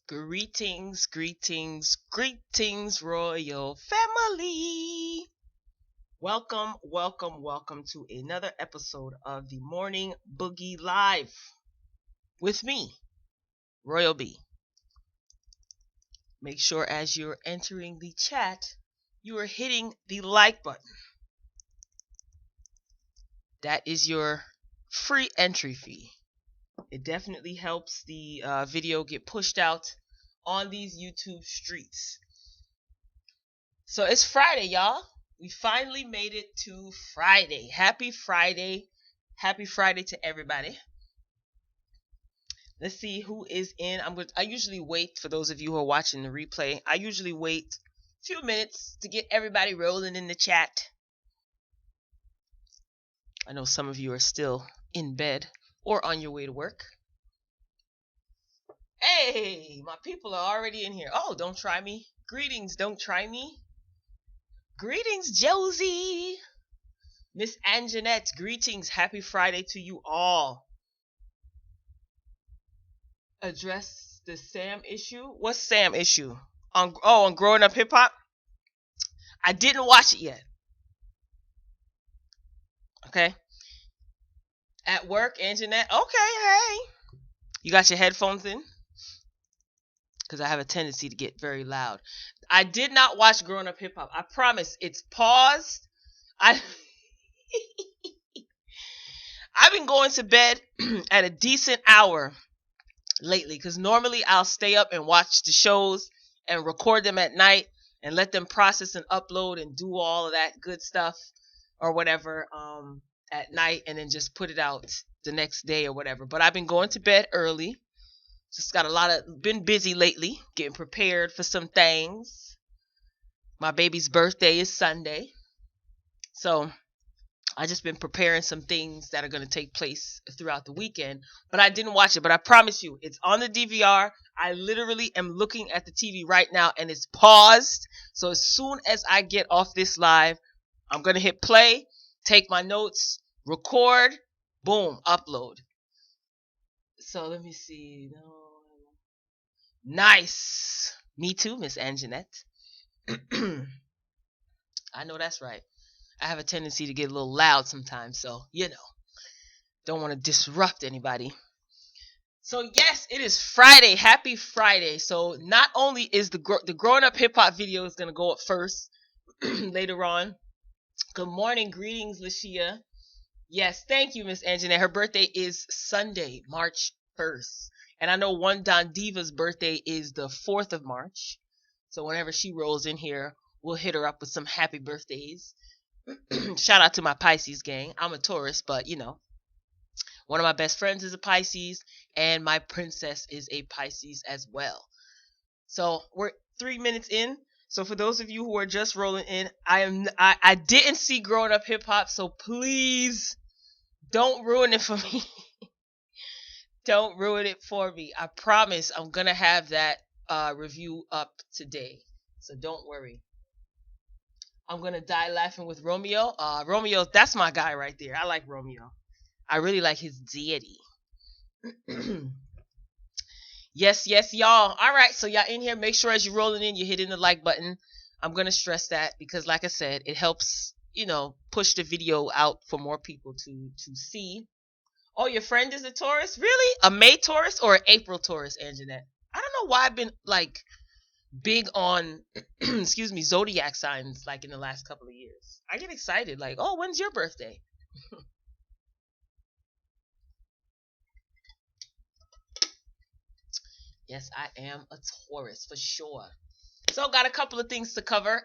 Greetings, greetings, greetings, royal family. Welcome, welcome, welcome to another episode of the Morning Boogie Live with me, Royal B. Make sure as you're entering the chat, you are hitting the like button. That is your free entry fee. It definitely helps the video get pushed out on these YouTube streets. So it's Friday, y'all. We finally made it to Friday. Happy Friday. Happy Friday to everybody. Let's see who is in. I usually wait for those of you who are watching the replay. I usually wait a few minutes to get everybody rolling in the chat. I know some of you are still in bed or on your way to work. Hey, my people are already in here. Oh, don't try me. Greetings, don't try me. Greetings, Josie. Miss Anjanette, greetings. Happy Friday to you all. Address the Sam issue. What's Sam issue? On Growing Up Hip Hop? I didn't watch it yet. Okay. At work, Anjanette. Okay, hey. You got your headphones in? Because I have a tendency to get very loud. I did not watch Growing Up Hip Hop. I promise. It's paused. I've been going to bed at a decent hour lately, because normally I'll stay up and watch the shows and record them at night and let them process and upload and do all of that good stuff or whatever at night, and then just put it out the next day or whatever. But I've been going to bed early. Just got been busy lately, getting prepared for some things. My baby's birthday is Sunday. So I just been preparing some things that are going to take place throughout the weekend. But I didn't watch it. But I promise you, it's on the DVR. I literally am looking at the TV right now and it's paused. So as soon as I get off this live, I'm going to hit play, take my notes, record, boom, upload. So let me see. Nice. Me too, Miss Anjanette. I know that's right. I have a tendency to get a little loud sometimes, so, don't want to disrupt anybody. So, yes, it is Friday. Happy Friday. So, not only is the Growing Up Hip Hop video is going to go up first later on. Good morning. Greetings, Lashia. Yes, thank you, Miss Anjanette. Her birthday is Sunday, March 1st. And I know one Don Diva's birthday is the 4th of March. So whenever she rolls in here, we'll hit her up with some happy birthdays. Shout out to my Pisces gang. I'm a Taurus, but one of my best friends is a Pisces, and my princess is a Pisces as well. So we're 3 minutes in. So for those of you who are just rolling in, I didn't see Growing Up Hip Hop, so please don't ruin it for me. Don't ruin it for me. I promise I'm going to have that review up today. So don't worry. I'm going to die laughing with Romeo. Romeo, that's my guy right there. I like Romeo. I really like his deity. Yes, y'all. All right, so y'all in here. Make sure as you're rolling in, you're hitting the like button. I'm going to stress that because, like I said, it helps, push the video out for more people to see. Oh, your friend is a Taurus? Really? A May Taurus or an April Taurus, Anjanette? I don't know why I've been, big on, zodiac signs, in the last couple of years. I get excited, oh, when's your birthday? Yes, I am a Taurus, for sure. So, got a couple of things to cover.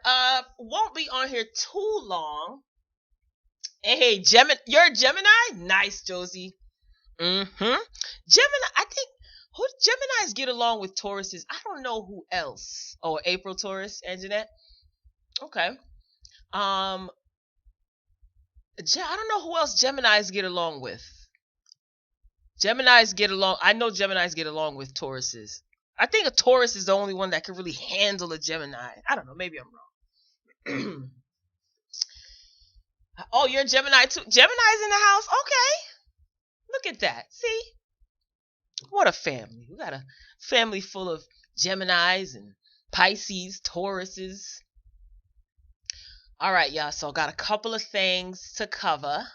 Won't be on here too long. Hey, you're a Gemini? Nice, Josie. Gemini, I think, who Geminis get along with Tauruses? I don't know who else. Oh, April Taurus, Anjanette? Okay. I don't know who else Geminis get along with. I know Geminis get along with Tauruses. I think a Taurus is the only one that can really handle a Gemini. I don't know, maybe I'm wrong. Oh, you're a Gemini too? Gemini's in the house? Okay. Look at that. See? What a family. We got a family full of Geminis and Pisces, Tauruses. All right, y'all. So got a couple of things to cover.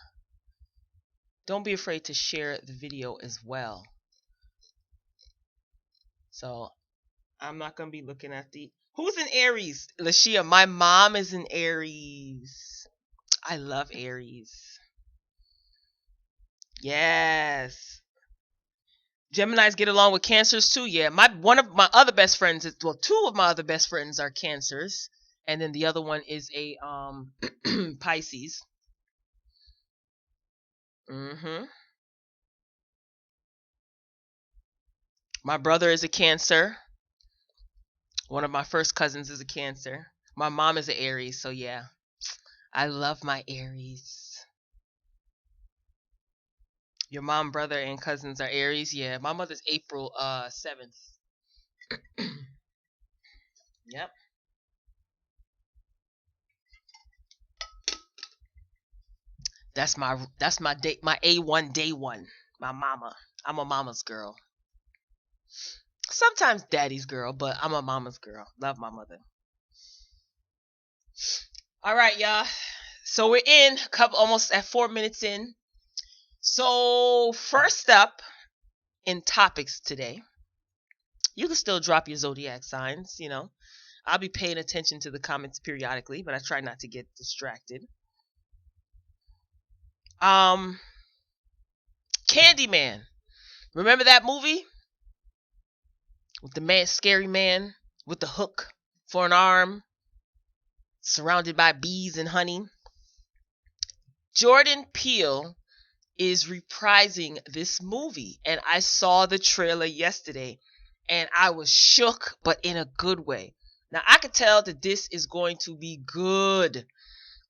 Don't be afraid to share the video as well. So I'm not gonna be looking at the who's in Aries. Lashia, my mom is in Aries. I love Aries. Yes. Geminis get along with Cancers too. Yeah, one of my other best friends is, well, two of my other best friends are Cancers, and then the other one is a Pisces. Mhm. My brother is a Cancer. One of my first cousins is a Cancer. My mom is an Aries, so yeah. I love my Aries. Your mom, brother, and cousins are Aries. Yeah, my mother's April 7th. Yep. That's my day, my A1 day one. My mama. I'm a mama's girl. Sometimes daddy's girl, but I'm a mama's girl. Love my mother. All right, y'all. So we're in a couple, almost at 4 minutes in. So first up in topics today, you can still drop your zodiac signs. I'll be paying attention to the comments periodically, but I try not to get distracted. Candyman. Remember that movie with the man, scary man with the hook for an arm, surrounded by bees and honey? Jordan Peele is reprising this movie, and I saw the trailer yesterday, and I was shook, but in a good way. Now I could tell that this is going to be good.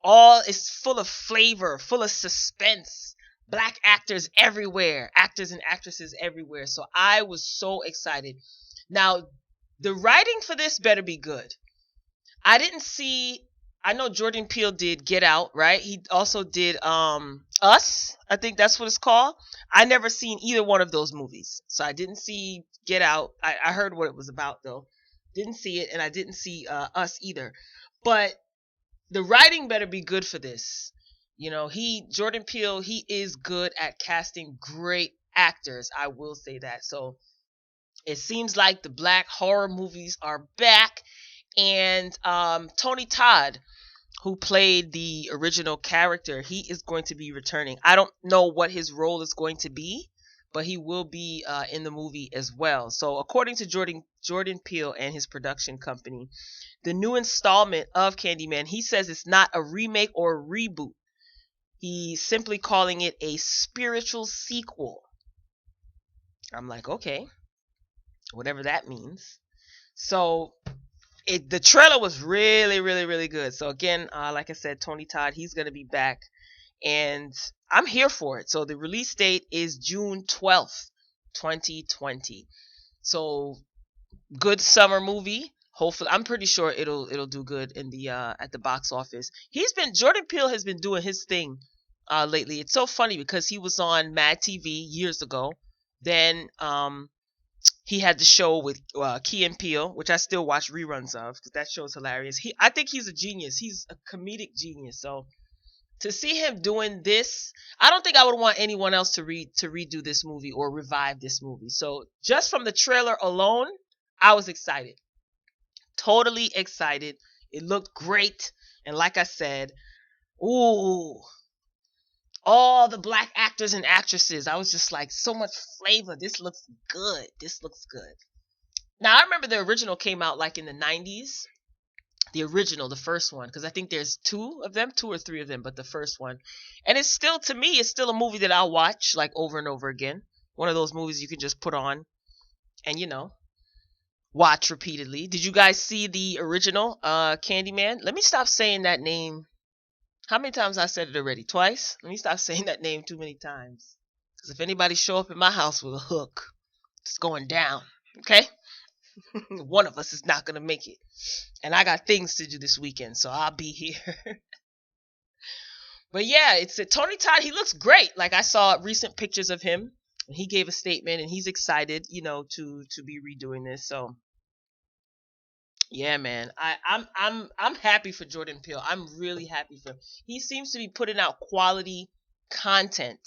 All is full of flavor, full of suspense. Black actors everywhere, actors and actresses everywhere. So I was so excited. Now, the writing for this better be good. I know Jordan Peele did Get Out, right? He also did Us. I think that's what it's called. I never seen either one of those movies. So I didn't see Get Out. I heard what it was about though. Didn't see it, and I didn't see Us either. But the writing better be good for this. Jordan Peele, he is good at casting great actors. I will say that. So it seems like the black horror movies are back, and Tony Todd, who played the original character, he is going to be returning. I don't know what his role is going to be, but he will be in the movie as well. So according to Jordan Peele and his production company, the new installment of Candyman, he says it's not a remake or a reboot. He's simply calling it a spiritual sequel. I'm like, okay, whatever that means. So the trailer was really, really, really good. So again, like I said, Tony Todd, he's going to be back, and I'm here for it. So the release date is June 12th, 2020. So good summer movie. Hopefully, I'm pretty sure it'll do good in the at the box office. Jordan Peele has been doing his thing lately. It's so funny because he was on Mad TV years ago. Then he had the show with Key and Peele, which I still watch reruns of because that show is hilarious. I think he's a genius. He's a comedic genius. So to see him doing this, I don't think I would want anyone else to redo this movie or revive this movie. So just from the trailer alone, I was excited. Totally excited. It looked great. And like I said, ooh, all the black actors and actresses. I was just like, so much flavor. This looks good. This looks good. Now, I remember the original came out like in the 90s. The original, the first one, because I think there's two or three of them, but the first one. And it's still, to me, it's still a movie that I'll watch like over and over again. One of those movies you can just put on and, watch repeatedly. Did you guys see the original Candyman? Let me stop saying that name. How many times I said it already? Twice? Let me stop saying that name too many times. Because if anybody show up in my house with a hook, it's going down. Okay? One of us is not going to make it. And I got things to do this weekend, so I'll be here. But yeah, it's Tony Todd. He looks great. Like I saw recent pictures of him. And he gave a statement, and he's excited, to be redoing this. So Yeah, man. I'm happy for Jordan Peele. I'm really happy for him. He seems to be putting out quality content,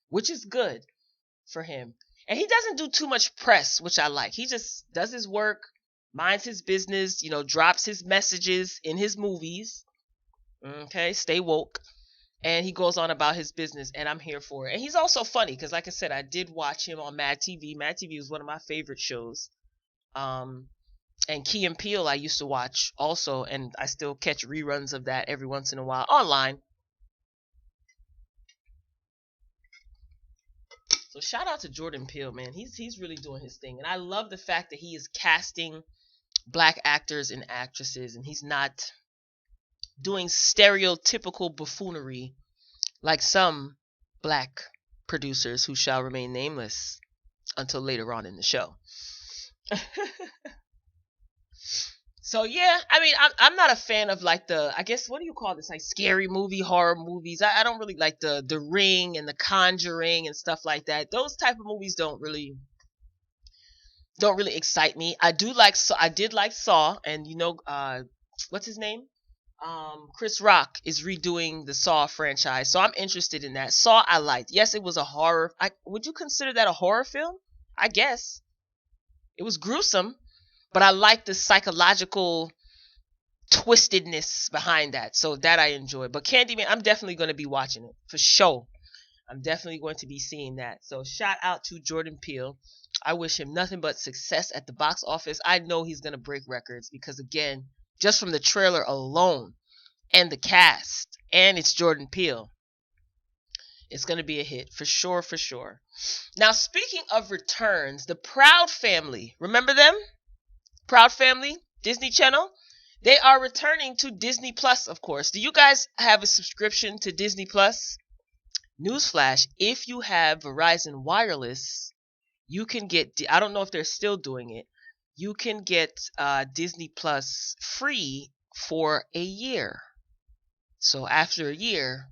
which is good for him. And he doesn't do too much press, which I like. He just does his work, minds his business, drops his messages in his movies. Okay, stay woke. And he goes on about his business, and I'm here for it. And he's also funny because, like I said, I did watch him on Mad TV. Mad TV was one of my favorite shows. Um, and Key and Peele I used to watch also, and I still catch reruns of that every once in a while online. So shout out to Jordan Peele, man. He's really doing his thing, and I love the fact that he is casting black actors and actresses, and he's not doing stereotypical buffoonery like some black producers who shall remain nameless until later on in the show. So yeah, I mean, I'm not a fan of like I guess, what do you call this, like scary movie, horror movies. I don't really like the Ring and the Conjuring and stuff like that. Those type of movies don't really excite me. I did like Saw, and what's his name? Chris Rock is redoing the Saw franchise, so I'm interested in that. Saw I liked. Yes, it was a horror. Would you consider that a horror film? I guess it was gruesome, but I like the psychological twistedness behind that. So that I enjoy. But Candyman, I'm definitely going to be watching it for sure. I'm definitely going to be seeing that. So shout out to Jordan Peele. I wish him nothing but success at the box office. I know he's going to break records because, again, just from the trailer alone and the cast, and it's Jordan Peele, it's going to be a hit for sure, for sure. Now, speaking of returns, the Proud Family, remember them? Proud Family, Disney Channel. They are returning to Disney Plus, of course. Do you guys have a subscription to Disney Plus? Newsflash, if you have Verizon Wireless, you can get, I don't know if they're still doing it, you can get Disney Plus free for a year. So after a year,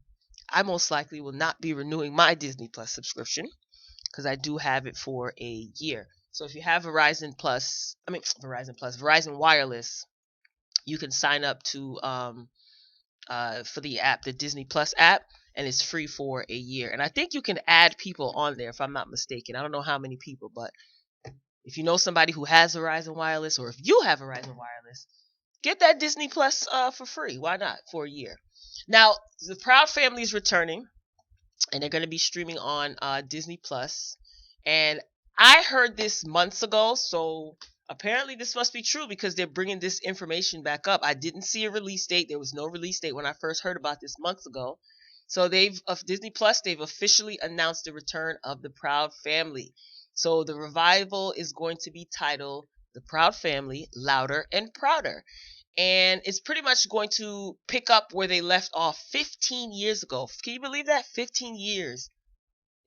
I most likely will not be renewing my Disney Plus subscription because I do have it for a year. So if you have Verizon Wireless, you can sign up to for the app, the Disney Plus app, and it's free for a year. And I think you can add people on there, if I'm not mistaken. I don't know how many people, but if you know somebody who has Verizon Wireless, or if you have Verizon Wireless, get that Disney Plus for free. Why not? For a year. Now, the Proud Family is returning, and they're going to be streaming on Disney Plus. And I heard this months ago, so apparently this must be true because they're bringing this information back up. I didn't see a release date. There was no release date when I first heard about this months ago. So Disney Plus, they've officially announced the return of the Proud Family. So the revival is going to be titled The Proud Family, Louder and Prouder. And it's pretty much going to pick up where they left off 15 years ago. Can you believe that? 15 years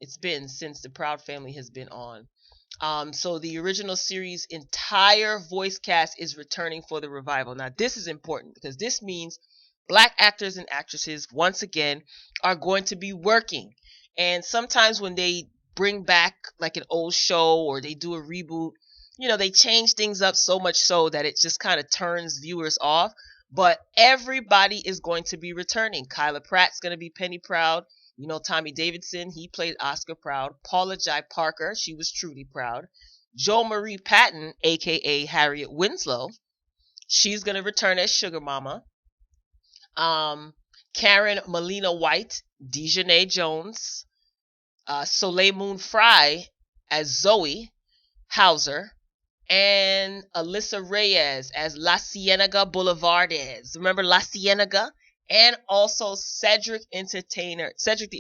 it's been since the Proud Family has been on. So the original series' entire voice cast is returning for the revival. Now, this is important because this means black actors and actresses, once again, are going to be working. And sometimes when they bring back like an old show or they do a reboot, they change things up so much so that it just kind of turns viewers off. But everybody is going to be returning. Kyla Pratt's going to be Penny Proud. Tommy Davidson, he played Oscar Proud. Paula Jai Parker, she was Trudy Proud. Jo Marie Patton, a.k.a. Harriet Winslow, she's going to return as Sugar Mama. Karen Molina White, Dejanay Jones. Soleil Moon Frye as Zoe Hauser. And Alyssa Reyes as La Cienega Boulevardes. Remember La Cienega? And also Cedric the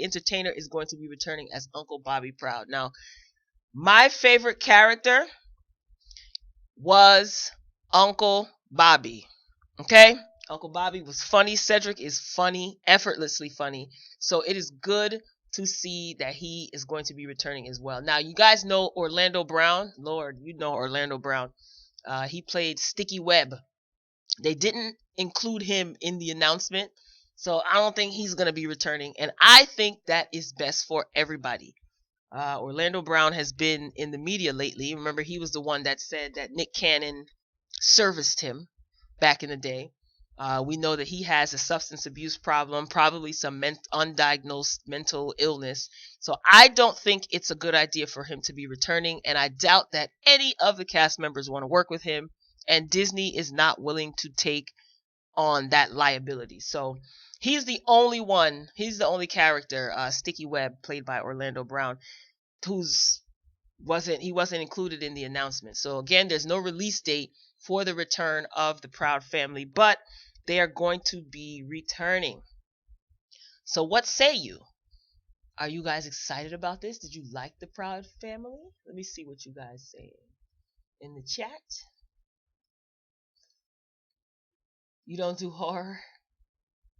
Entertainer is going to be returning as Uncle Bobby Proud. Now, my favorite character was Uncle Bobby. Okay? Uncle Bobby was funny. Cedric is funny, effortlessly funny. So it is good to see that he is going to be returning as well. Now, you guys know Orlando Brown. Lord, you know Orlando Brown. He played Sticky Webb. They didn't include him in the announcement, so I don't think he's going to be returning, and I think that is best for everybody. Orlando Brown has been in the media lately. Remember, he was the one that said that Nick Cannon serviced him. back in the day. We know that he has a substance abuse problem, probably some undiagnosed mental illness. So I don't think it's a good idea for him to be returning, and I doubt that any of the cast members want to work with him, and Disney is not willing to take on that liability. So he's the only one, he's the only character, Sticky Webb, played by Orlando Brown, who's wasn't included in the announcement. So again, there's no release date for the return of the Proud Family, but they are going to be returning. So what say you? Are you guys excited about this? Did you like the Proud Family? Let me see what you guys say in the chat. You don't do horror?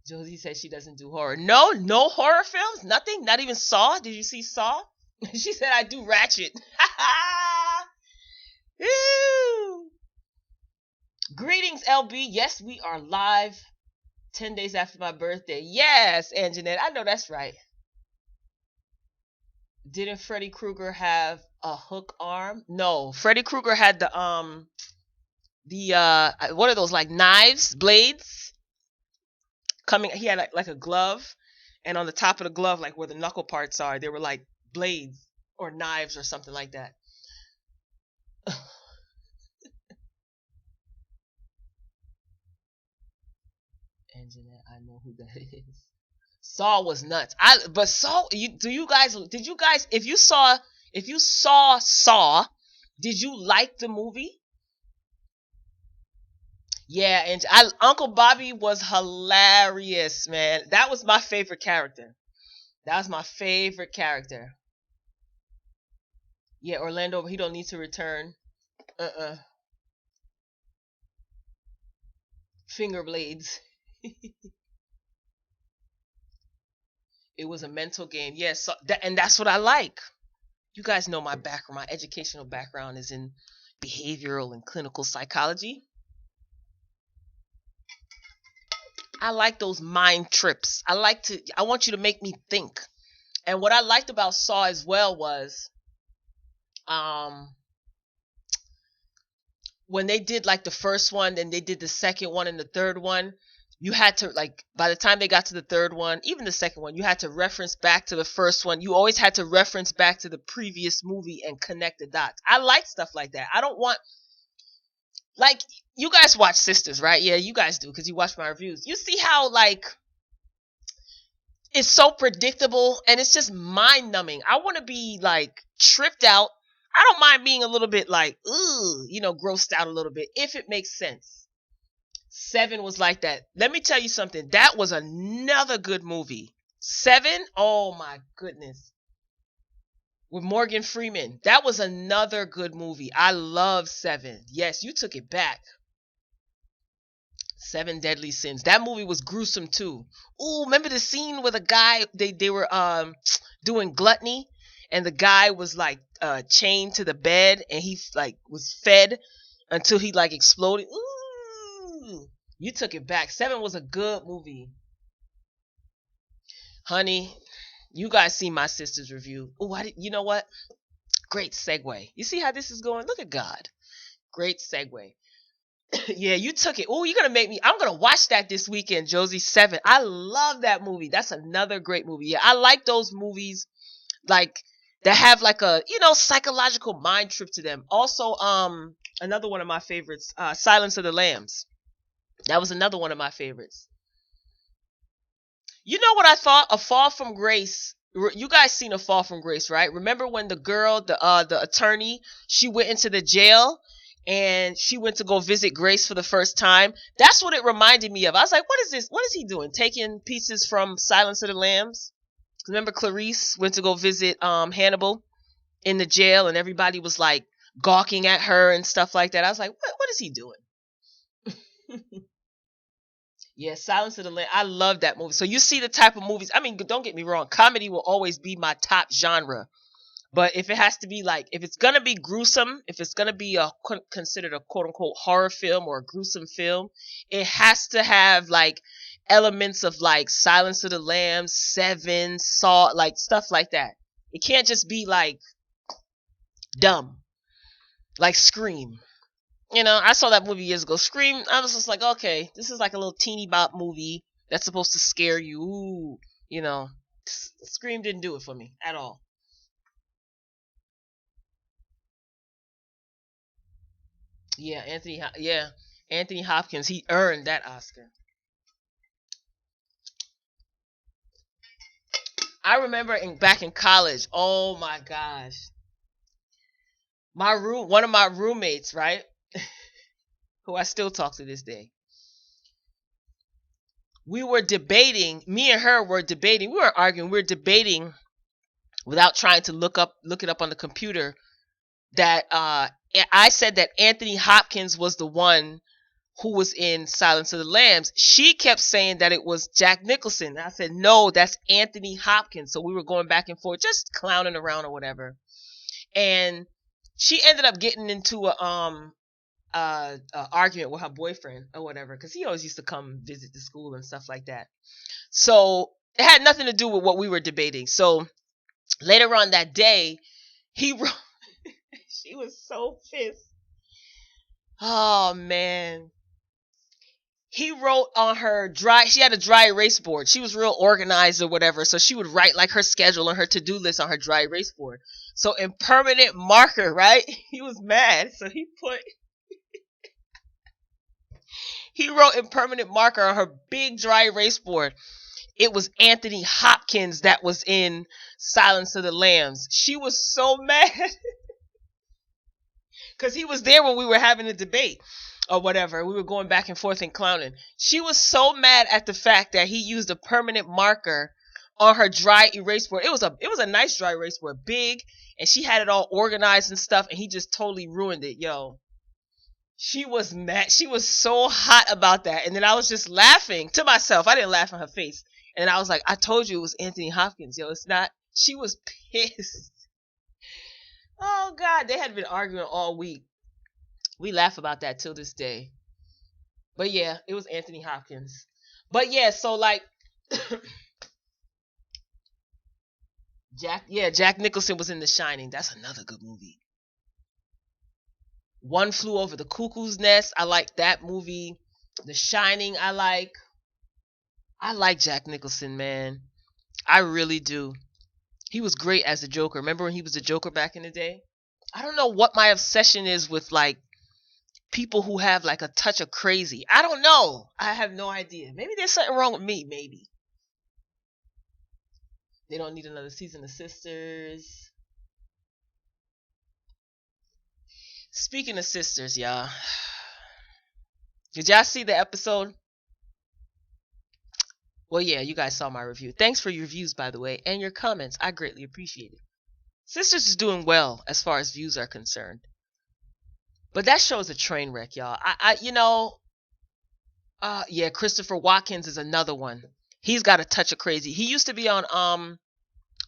Josie says she doesn't do horror. No, no horror films? Nothing? Not even Saw? Did you see Saw? She said I do Ratchet. Greetings, LB. Yes, we are live 10 days after my birthday. Yes, Anjanette. I know that's right. Didn't Freddy Krueger have a hook arm? No. Freddy Krueger had the what are those, like knives, blades? Coming, he had like a glove, and on the top of the glove, like where the knuckle parts are, there were like blades or knives or something like that. Anjanette, I know who that is. Saw was nuts. But Saw, did you guys, if you saw Saw, did you like the movie? Yeah, and Uncle Bobby was hilarious, man. That was my favorite character. That was my favorite character. Yeah, Orlando, he don't need to return. Finger blades. It was a mental game. Yes, so and that's what I like. You guys know my background. My educational background is in behavioral and clinical psychology. I like those mind trips. I want you to make me think. And what I liked about Saw as well was when they did like the first one, then they did the second one and the third one, you had to, like, by the time they got to the third one, even the second one, you had to reference back to the first one. You always had to reference back to the previous movie and connect the dots. I like stuff like that. I don't want, like, you guys watch SISTAS, right? Yeah, you guys do, because you watch my reviews. You see how, like, it's so predictable and it's just mind numbing. I want to be, like, tripped out. I don't mind being a little bit like, grossed out a little bit if it makes sense. 7 was like that. Let me tell you something. That was another good movie. 7, oh my goodness. With Morgan Freeman. That was another good movie. I love 7. Yes, you took it back. 7 Deadly Sins. That movie was gruesome too. Ooh, remember the scene where the guy, they were doing gluttony, and the guy was like chained to the bed, and he like was fed until he like exploded. Ooh, you took it back. 7 was a good movie. Honey, you guys see my sister's review. Ooh, you know what? Great segue. You see how this is going? Look at God. Great segue. Yeah, you took it. Oh, you're going to make me. I'm going to watch that this weekend, Josie. 7. I love that movie. That's another great movie. Yeah, I like those movies like that have like a, psychological mind trip to them. Also, another one of my favorites, Silence of the Lambs. That was another one of my favorites. You know what I thought? A Fall from Grace. You guys seen A Fall from Grace, right? Remember when the girl, the attorney, she went into the jail and she went to go visit Grace for the first time? That's what it reminded me of. I was like, what is this? What is he doing? Taking pieces from Silence of the Lambs? Remember Clarice went to go visit Hannibal in the jail, and everybody was like gawking at her and stuff like that. I was like, what is he doing? Yeah, Silence of the Lambs. I love that movie. So you see the type of movies. I mean, don't get me wrong. Comedy will always be my top genre. But if it has to be like, if it's going to be gruesome, if it's going to be considered a quote unquote horror film or a gruesome film, it has to have like elements of like Silence of the Lambs, 7, Saw, like stuff like that. It can't just be like dumb, like Scream. I saw that movie years ago. Scream. I was just like, okay, this is like a little teeny bop movie that's supposed to scare you. Ooh, you know, Scream didn't do it for me at all. Yeah, Anthony Hopkins. He earned that Oscar. I remember back in college. Oh my gosh, one of my roommates, right, who I still talk to this day. We were debating. Me and her were debating. We were arguing. We were debating without trying to look it up on the computer. That I said that Anthony Hopkins was the one who was in Silence of the Lambs. She kept saying that it was Jack Nicholson. I said no, that's Anthony Hopkins. So we were going back and forth, just clowning around or whatever. And she ended up getting into a argument with her boyfriend or whatever, because he always used to come visit the school and stuff like that. So it had nothing to do with what we were debating. So later on that day, he wrote. She was so pissed. Oh man. He wrote on her she had a dry erase board. She was real organized or whatever. So she would write like her schedule and her to-do list on her dry erase board. So in permanent marker, right? He was mad. So he wrote in permanent marker on her big dry erase board. It was Anthony Hopkins that was in Silence of the Lambs. She was so mad. Because he was there when we were having a debate or whatever. We were going back and forth and clowning. She was so mad at the fact that he used a permanent marker on her dry erase board. It was a nice dry erase board, big, and she had it all organized and stuff, and he just totally ruined it. Yo, she was mad. She was so hot about that. And then I was just laughing to myself. I didn't laugh in her face. And I was like, I told you it was Anthony Hopkins. Yo, it's not. She was pissed. Oh God, they had been arguing all week. We laugh about that till this day. But yeah, it was Anthony Hopkins. But yeah, so like Jack Nicholson was in The Shining. That's another good movie. One Flew Over the Cuckoo's Nest. I like that movie. The Shining, I like. I like Jack Nicholson, man. I really do. He was great as the Joker. Remember when he was the Joker back in the day? I don't know what my obsession is with like people who have like a touch of crazy. I don't know. I have no idea. Maybe there's something wrong with me. Maybe they don't need another season of Sisters. Speaking of Sisters, y'all, did y'all see the episode? Well, yeah, you guys saw my review. Thanks for your views, by the way, and your comments. I greatly appreciate it. Sisters is doing well as far as views are concerned. But that show's a train wreck, y'all. Yeah, Christopher Watkins is another one. He's got a touch of crazy. He used to be on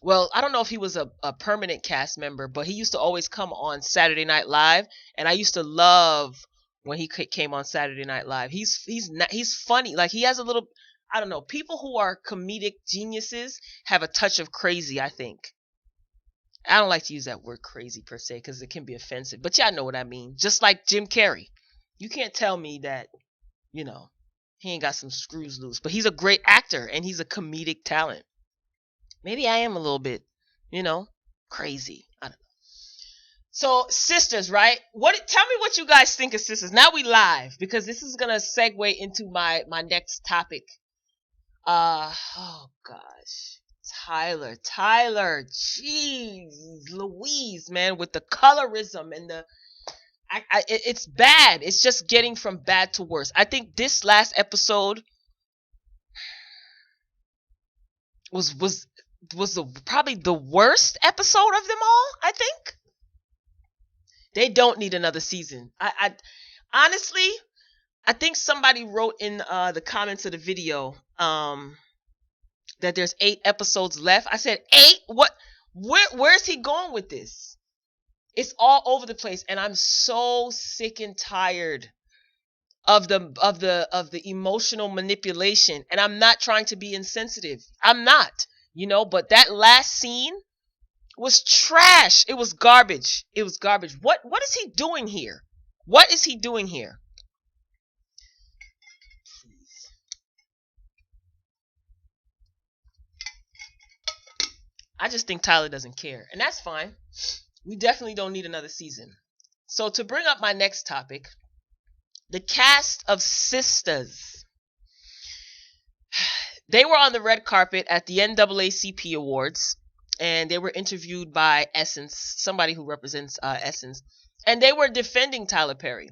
well, I don't know if he was a permanent cast member, but he used to always come on Saturday Night Live, and I used to love when he came on Saturday Night Live. He's funny. Like he has a little, I don't know. People who are comedic geniuses have a touch of crazy, I think. I don't like to use that word crazy per se because it can be offensive, but y'all know what I mean. Just like Jim Carrey. You can't tell me that, you know, he ain't got some screws loose, but he's a great actor and he's a comedic talent. Maybe I am a little bit, you know, crazy. I don't know. So, Sisters, right? Tell me what you guys think of Sisters. Now we live because this is going to segue into my next topic. Oh gosh. Tyler, jeez, Louise, man, with the colorism and it's bad. It's just getting from bad to worse. I think this last episode was probably the worst episode of them all. I think they don't need another season. I honestly, I think somebody wrote in the comments of the video that there's 8 episodes left. I said 8? What? Where's he going with this? It's all over the place, and I'm so sick and tired of the emotional manipulation. And I'm not trying to be insensitive. I'm not, but that last scene was trash. It was garbage. What is he doing here? What is he doing here? I just think Tyler doesn't care, and that's fine. We definitely don't need another season. So to bring up my next topic, the cast of SISTAS. They were on the red carpet at the NAACP Awards, and they were interviewed by Essence, somebody who represents Essence, and they were defending Tyler Perry.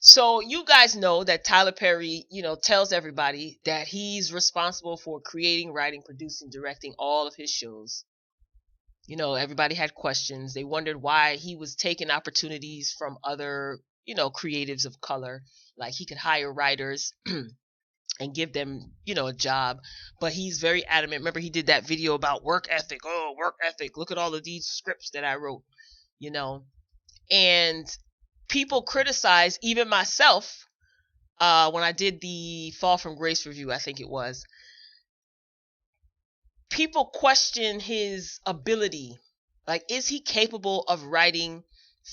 So you guys know that Tyler Perry, tells everybody that he's responsible for creating, writing, producing, directing all of his shows. Everybody had questions. They wondered why he was taking opportunities from other, creatives of color. Like he could hire writers and give them, a job. But he's very adamant. Remember, he did that video about work ethic. Oh, work ethic. Look at all of these scripts that I wrote, And people criticize, even myself, when I did the Fall from Grace review, I think it was. People question his ability. Like, is he capable of writing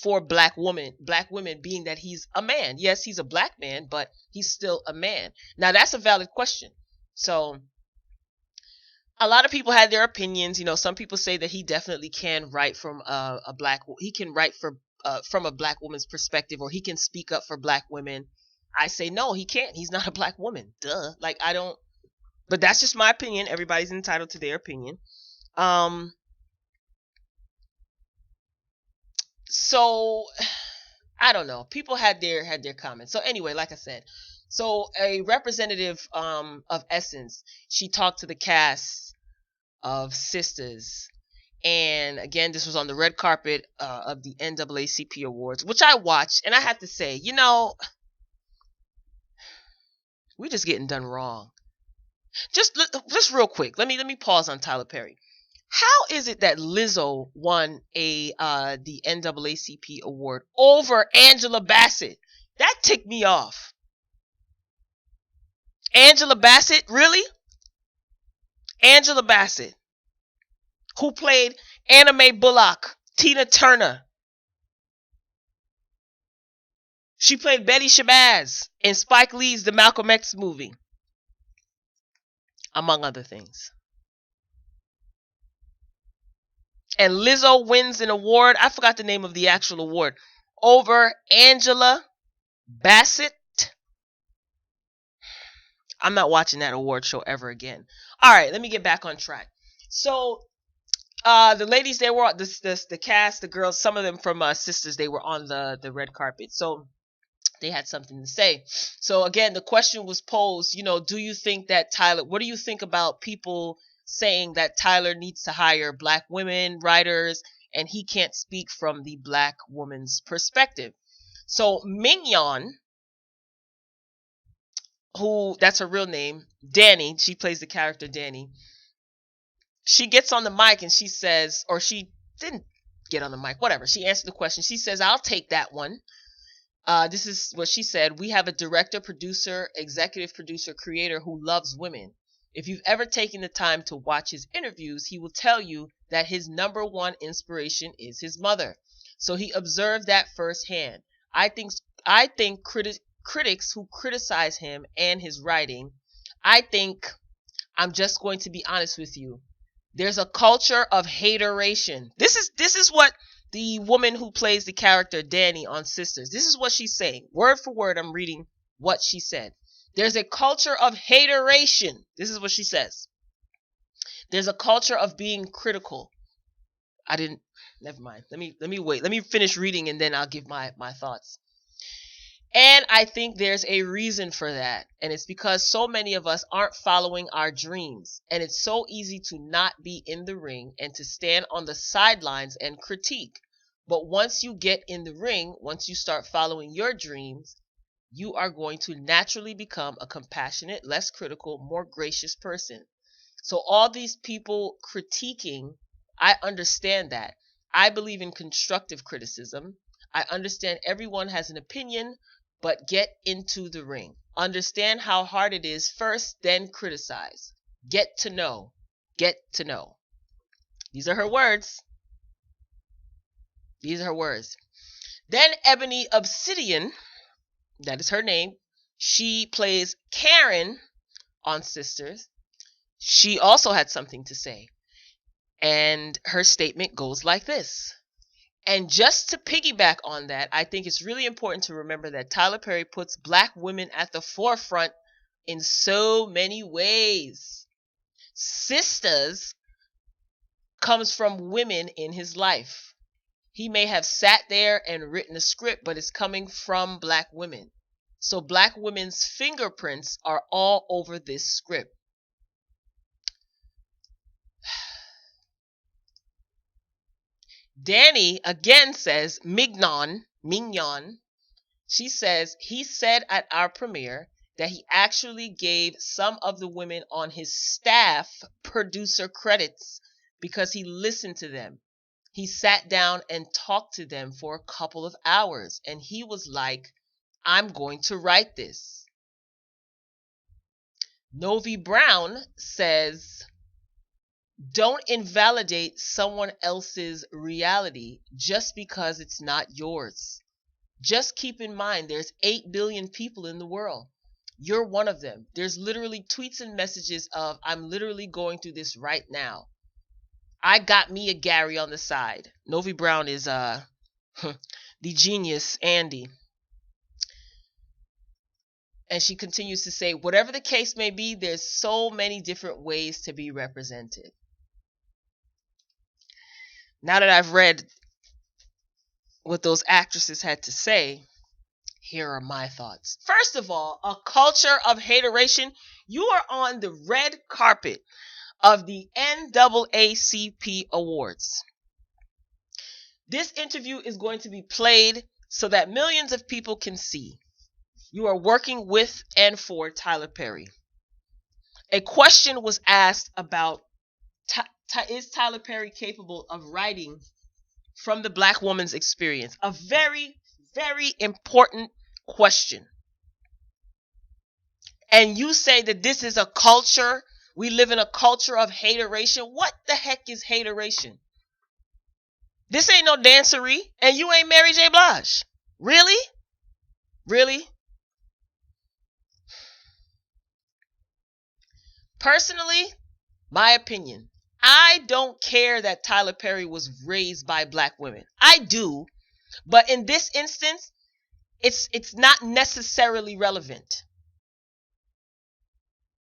for black women, being that he's a man? Yes, he's a black man, but he's still a man. Now, that's a valid question. So, a lot of people had their opinions. Some people say that he definitely can write from he can write from a black woman's perspective, or he can speak up for black women. I say, no, he can't. He's not a black woman. Duh. Like, I don't. But that's just my opinion. Everybody's entitled to their opinion. So I don't know. People had their comments. So anyway, like I said, so a representative of Essence, she talked to the cast of SISTAS, and again, this was on the red carpet of the NAACP Awards, which I watched, and I have to say, we're just getting done wrong. Just real quick, let me pause on Tyler Perry. How is it that Lizzo won the NAACP award over Angela Bassett? That ticked me off. Angela Bassett, really? Angela Bassett, who played Anna Mae Bullock, Tina Turner. She played Betty Shabazz in Spike Lee's The Malcolm X movie, among other things. And Lizzo wins an award. I forgot the name of the actual award. Over Angela Bassett. I'm not watching that award show ever again. All right, let me get back on track. So, the ladies, they were the cast, the girls, some of them from SISTAS, they were on the red carpet. So they had something to say. So again, the question was posed, do you think that Tyler, what do you think about people saying that Tyler needs to hire black women writers and he can't speak from the black woman's perspective? So Mignon, who, that's her real name, Danny, she plays the character Danny. She gets on the mic and she says, or she didn't get on the mic, whatever. She answered the question. She says, I'll take that one. This is what she said. We have a director, producer, executive producer, creator who loves women. If you've ever taken the time to watch his interviews, he will tell you that his number one inspiration is his mother. So he observed that firsthand. I think critics who criticize him and his writing, I'm just going to be honest with you. There's a culture of hateration. This is what the woman who plays the character Danny on SISTAS, this is what she's saying. Word for word, I'm reading what she said. There's a culture of hateration. This is what she says. There's a culture of being critical. Never mind. Let me wait. Let me finish reading and then I'll give my thoughts. And I think there's a reason for that. And it's because so many of us aren't following our dreams. And it's so easy to not be in the ring and to stand on the sidelines and critique. But once you get in the ring, once you start following your dreams, you are going to naturally become a compassionate, less critical, more gracious person. So all these people critiquing, I understand that. I believe in constructive criticism. I understand everyone has an opinion, but get into the ring. Understand how hard it is first, then criticize. Get to know. Get to know. These are her words. These are her words. Then Ebony Obsidian, that is her name, she plays Karen on Sisters. She also had something to say. And her statement goes like this. And just to piggyback on that, I think it's really important to remember that Tyler Perry puts black women at the forefront in so many ways. Sisters comes from women in his life. He may have sat there and written a script, but it's coming from black women. So black women's fingerprints are all over this script. Danny again says, Mignon, she says, he said at our premiere that he actually gave some of the women on his staff producer credits because he listened to them. He sat down and talked to them for a couple of hours, and he was like, I'm going to write this. Novi Brown says, don't invalidate someone else's reality just because it's not yours. Just keep in mind there's 8 billion people in the world. You're one of them. There's literally tweets and messages of, I'm literally going through this right now. I got me a Gary on the side. Novi Brown is the genius Andy. And she continues to say, whatever the case may be, there's so many different ways to be represented. Now that I've read what those actresses had to say, here are my thoughts. First of all, a culture of hateration. You are on the red carpet of the NAACP Awards. This interview is going to be played so that millions of people can see. You are working with and for Tyler Perry. A question was asked about, is Tyler Perry capable of writing from the black woman's experience? A very, very important question. And you say that this is a culture, we live in a culture of hateration. What the heck is hateration? This ain't no dancery, and you ain't Mary J. Blige. Really? Really? Personally, my opinion, I don't care that Tyler Perry was raised by black women. I do, but in this instance, it's not necessarily relevant.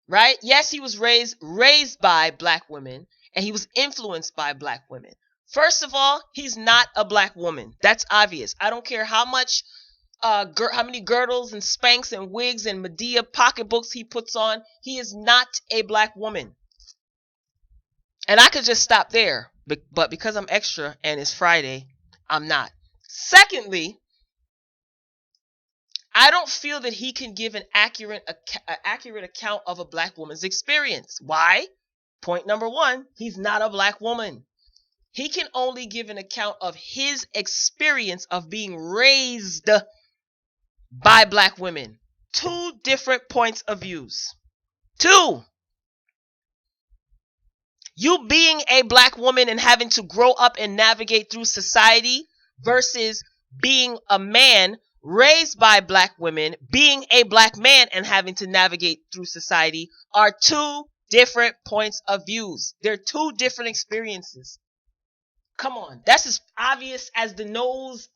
Right? Yes, he was raised by black women, and he was influenced by black women. First of all, he's not a black woman. That's obvious. I don't care how much how many girdles and Spanx and wigs and Medea pocketbooks he puts on. He is not a black woman. And I could just stop there, but because I'm extra and it's Friday, I'm not. Secondly, I don't feel that he can give an accurate account of a black woman's experience. Why? Point number one, he's not a black woman. He can only give an account of his experience of being raised by black women. Two different points of views. Two. You being a black woman and having to grow up and navigate through society versus being a man raised by black women, being a black man and having to navigate through society are two different points of views. They're two different experiences. Come on. That's as obvious as the nose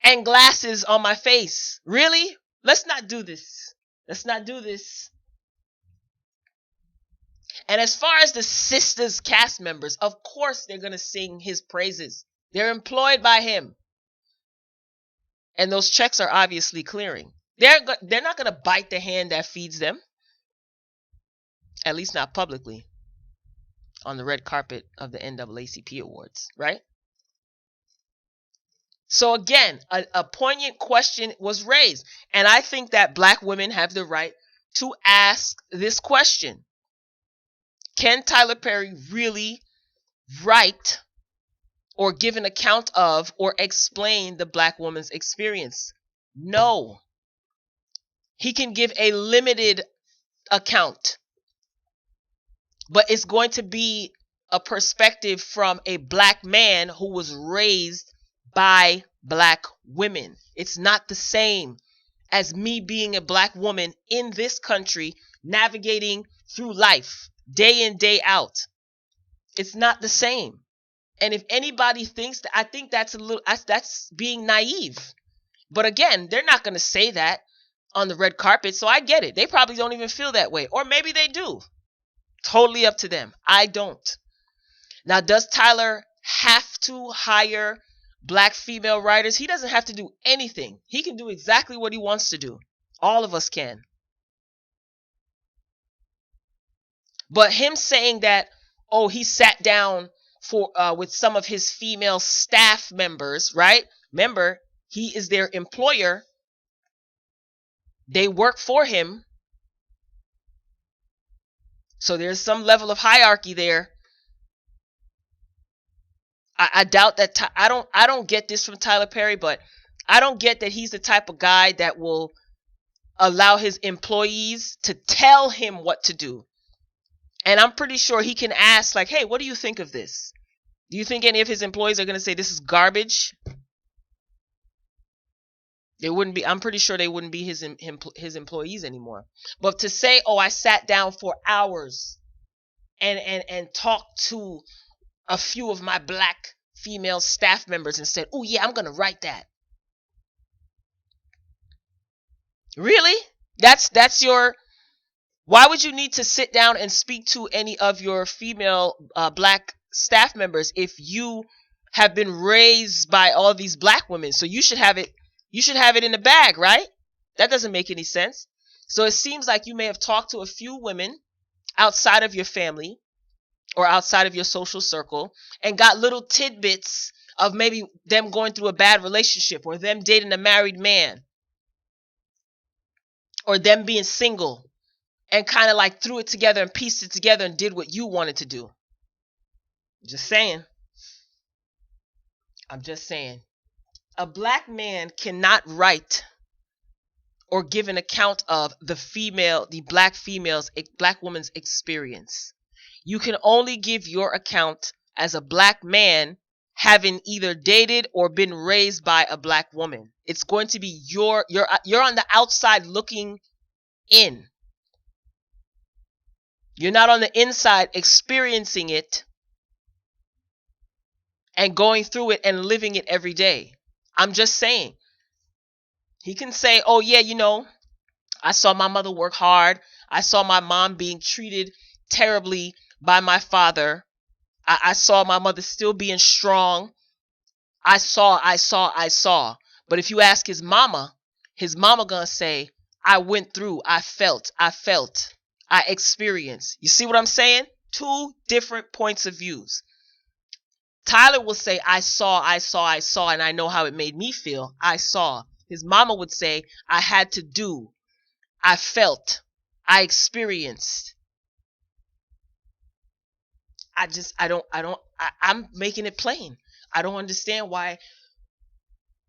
and glasses on my face. Really? Let's not do this. Let's not do this. And as far as the Sistas cast members, of course they're going to sing his praises. They're employed by him. And those checks are obviously clearing. They're not going to bite the hand that feeds them. At least not publicly. On the red carpet of the NAACP Awards, right? So again, a poignant question was raised. And I think that black women have the right to ask this question. Can Tyler Perry really write or give an account of or explain the black woman's experience? No. He can give a limited account. But it's going to be a perspective from a black man who was raised by black women. It's not the same as me being a black woman in this country navigating through life day in, day out. It's not the same. And if anybody thinks that, I think that's being naive. But again, they're not going to say that on the red carpet, so I get it. They probably don't even feel that way, or maybe they do. Totally up to them. I don't. Now, does Tyler have to hire black female writers? He doesn't have to do anything. He can do exactly what he wants to do. All of us can. But him saying that, oh, he sat down for with some of his female staff members, right? Remember, he is their employer. They work for him. So there's some level of hierarchy there. I doubt that. I don't get this from Tyler Perry, but I don't get that he's the type of guy that will allow his employees to tell him what to do. And I'm pretty sure he can ask, like, hey, what do you think of this? Do you think any of his employees are going to say this is garbage? They wouldn't be. I'm pretty sure they wouldn't be his employees anymore. But to say, oh, I sat down for hours and talked to a few of my black female staff members and said, oh yeah, I'm going to write that. Really? That's your, why would you need to sit down and speak to any of your female black staff members if you have been raised by all these black women? So you should have it in the bag, right? That doesn't make any sense. So it seems like you may have talked to a few women outside of your family or outside of your social circle and got little tidbits of maybe them going through a bad relationship or them dating a married man or them being single, and kind of like threw it together and pieced it together and did what you wanted to do. Just saying. I'm just saying. A black man cannot write or give an account of the black woman's experience. You can only give your account as a black man having either dated or been raised by a black woman. It's going to be you're on the outside looking in. You're not on the inside experiencing it and going through it and living it every day. I'm just saying. He can say, oh yeah, I saw my mother work hard. I saw my mom being treated terribly by my father. I saw my mother still being strong. I saw. But if you ask his mama gonna say, I went through, I felt, I experienced. You see what I'm saying? Two different points of views. Tyler will say, I saw, and I know how it made me feel. I saw. His mama would say, I had to do. I felt. I experienced. I'm making it plain. I don't understand why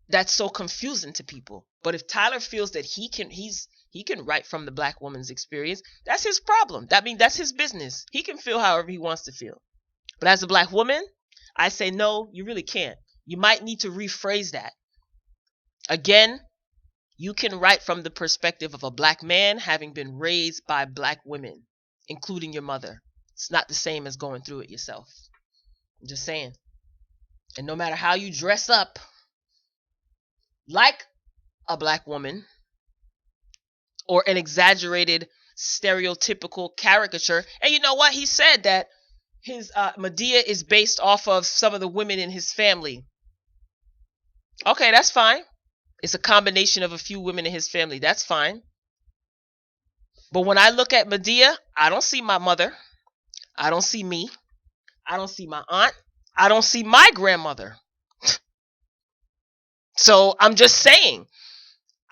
that's so confusing to people. But if Tyler feels that he can write from the black woman's experience, that's his problem. That's his business. He can feel however he wants to feel. But as a black woman, I say, no, you really can't. You might need to rephrase that. Again, you can write from the perspective of a black man having been raised by black women, including your mother. It's not the same as going through it yourself. I'm just saying. And no matter how you dress up like a black woman or an exaggerated stereotypical caricature, and you know what? He said that his Medea is based off of some of the women in his family. Okay, that's fine. It's a combination of a few women in his family. That's fine. But when I look at Medea, I don't see my mother. I don't see me. I don't see my aunt. I don't see my grandmother. So I'm just saying,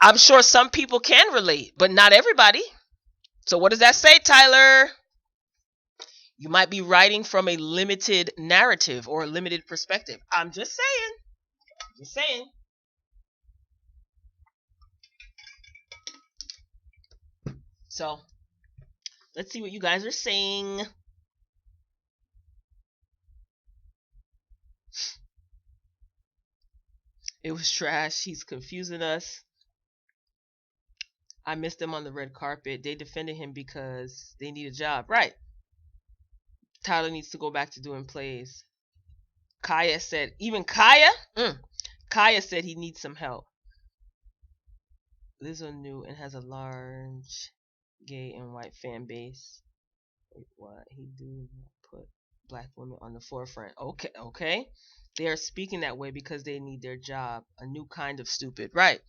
I'm sure some people can relate, but not everybody. So what does that say, Tyler? You might be writing from a limited narrative or a limited perspective. I'm just saying. Just saying. So let's see what you guys are saying. It was trash. He's confusing us. I missed them on the red carpet. They defended him because they need a job. Right. Tyler needs to go back to doing plays. Kaya said, even Kaya? Kaya said he needs some help. Lizzo new and has a large gay and white fan base. Wait, what? He do not put black women on the forefront. Okay, okay. They are speaking that way because they need their job. A new kind of stupid. Right.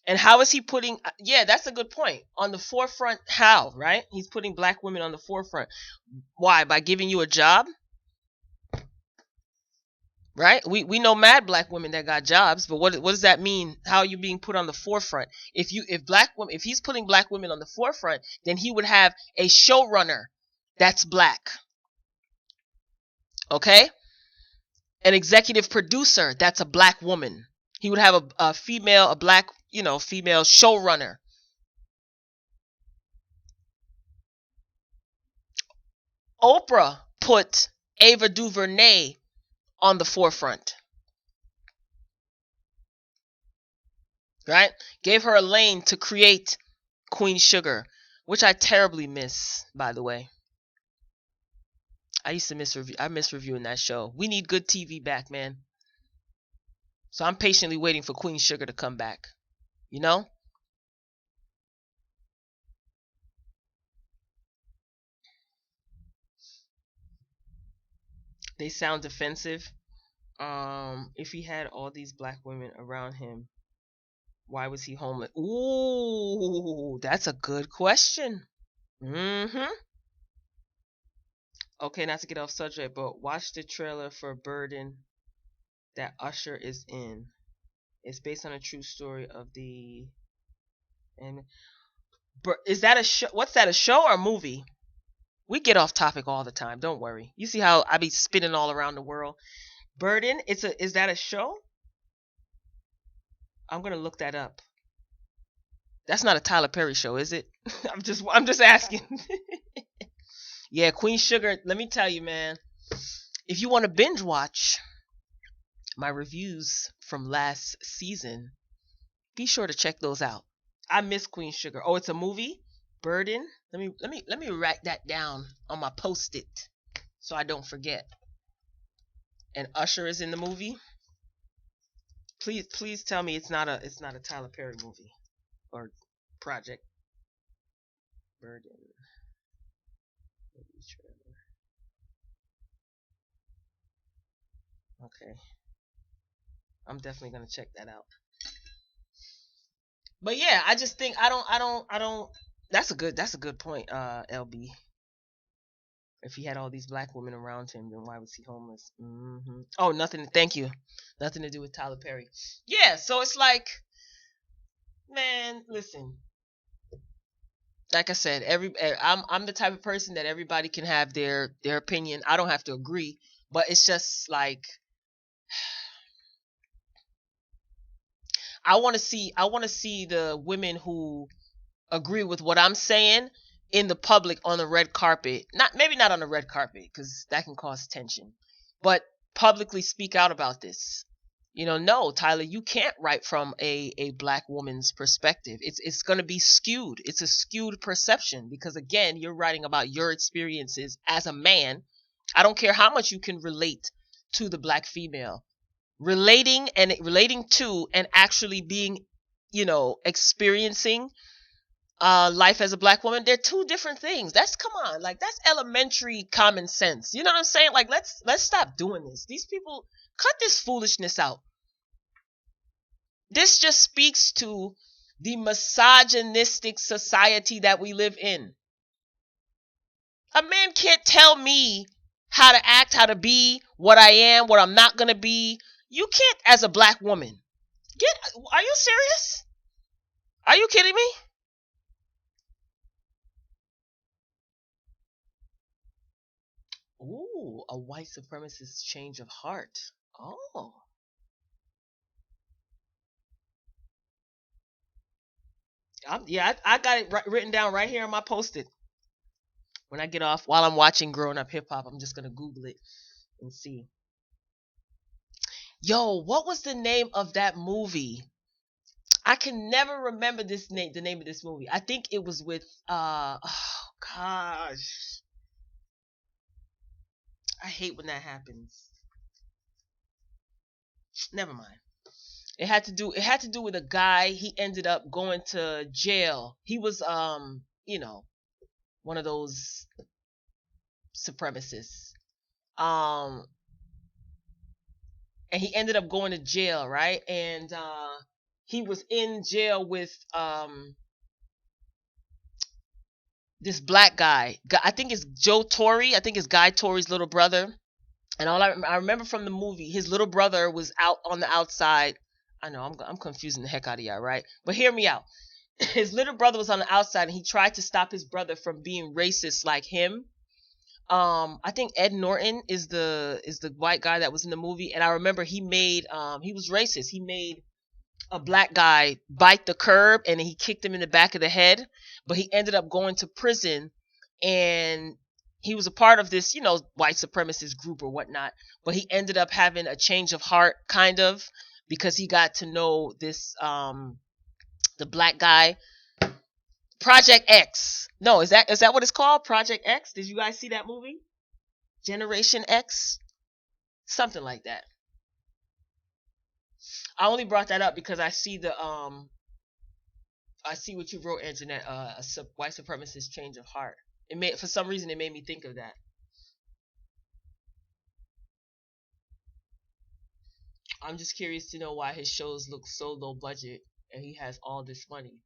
And how is he putting, yeah, that's a good point. On the forefront, how, right? He's putting black women on the forefront. Why? By giving you a job? Right? We know mad black women that got jobs, but what does that mean? How are you being put on the forefront? If he's putting black women on the forefront, then he would have a showrunner that's black. Okay? An executive producer that's a black woman. He would have a black, female showrunner. Oprah put Ava DuVernay on the forefront. Right? Gave her a lane to create Queen Sugar, which I terribly miss, by the way. I used to miss reviewing that show. We need good TV back, man. So I'm patiently waiting for Queen Sugar to come back. You know? They sound defensive. If he had all these black women around him, why was he homeless? Ooh, that's a good question. Mm-hmm. Okay, not to get off subject, but watch the trailer for Burden that Usher is in. It's based on a true story of the. And is that a show? What's that? A show or a movie? We get off topic all the time. Don't worry. You see how I be spinning all around the world. Burden. Is that a show? I'm gonna look that up. That's not a Tyler Perry show, is it? I'm just asking. Yeah, Queen Sugar. Let me tell you, man. If you want to binge watch my reviews from last season, be sure to check those out. I miss Queen Sugar. Oh, it's a movie? Burden? Let me write that down on my post-it so I don't forget. And Usher is in the movie? Please tell me it's not a Tyler Perry movie or project. Burden. Okay. I'm definitely gonna check that out. But yeah, I just think I don't. That's a good point, LB. If he had all these black women around him, then why was he homeless? Mm-hmm. Oh, nothing. Thank you. Nothing to do with Tyler Perry. Yeah, so it's like, man, listen. Like I said, I'm the type of person that everybody can have their opinion. I don't have to agree, but it's just like I want to see the women who agree with what I'm saying in the public on the red carpet. Maybe not on the red carpet because that can cause tension, but publicly speak out about this. No, Tyler, you can't write from a black woman's perspective. It's going to be skewed. It's a skewed perception because again, you're writing about your experiences as a man. I don't care how much you can relate to the black female. Relating to and actually being, experiencing life as a black woman, they're two different things. Come on, like that's elementary common sense. You know what I'm saying? Like let's stop doing this. These people, cut this foolishness out. This just speaks to the misogynistic society that we live in. A man can't tell me how to act, how to be, what I am, what I'm not gonna be. You can't as a black woman. Are you serious? Are you kidding me? Ooh, a white supremacist change of heart. Oh. I got it written down right here on my post-it. When I get off, while I'm watching Growing Up Hip Hop, I'm just going to Google it and see. Yo, what was the name of that movie? I can never remember the name of this movie. I think it was with oh gosh. I hate when that happens. Never mind. It had to do with a guy. He ended up going to jail. He was one of those supremacists. Um and he ended up going to jail, right? And he was in jail with this black guy. I think it's Joe Torre. I think it's Guy Torre's little brother. And I remember from the movie, his little brother was out on the outside. I know I'm confusing the heck out of y'all, right? But hear me out. His little brother was on the outside, and he tried to stop his brother from being racist like him. I think Ed Norton is the white guy that was in the movie, and I remember he was racist. He made a black guy bite the curb, and he kicked him in the back of the head. But he ended up going to prison, and he was a part of this, white supremacist group or whatnot. But he ended up having a change of heart, kind of, because he got to know this the black guy. Project X. No, is that what it's called? Project X? Did you guys see that movie? Generation X? Something like that. I only brought that up because I see what you wrote, Anjanette. White supremacist change of heart. For some reason it made me think of that. I'm just curious to know why his shows look so low budget and he has all this money.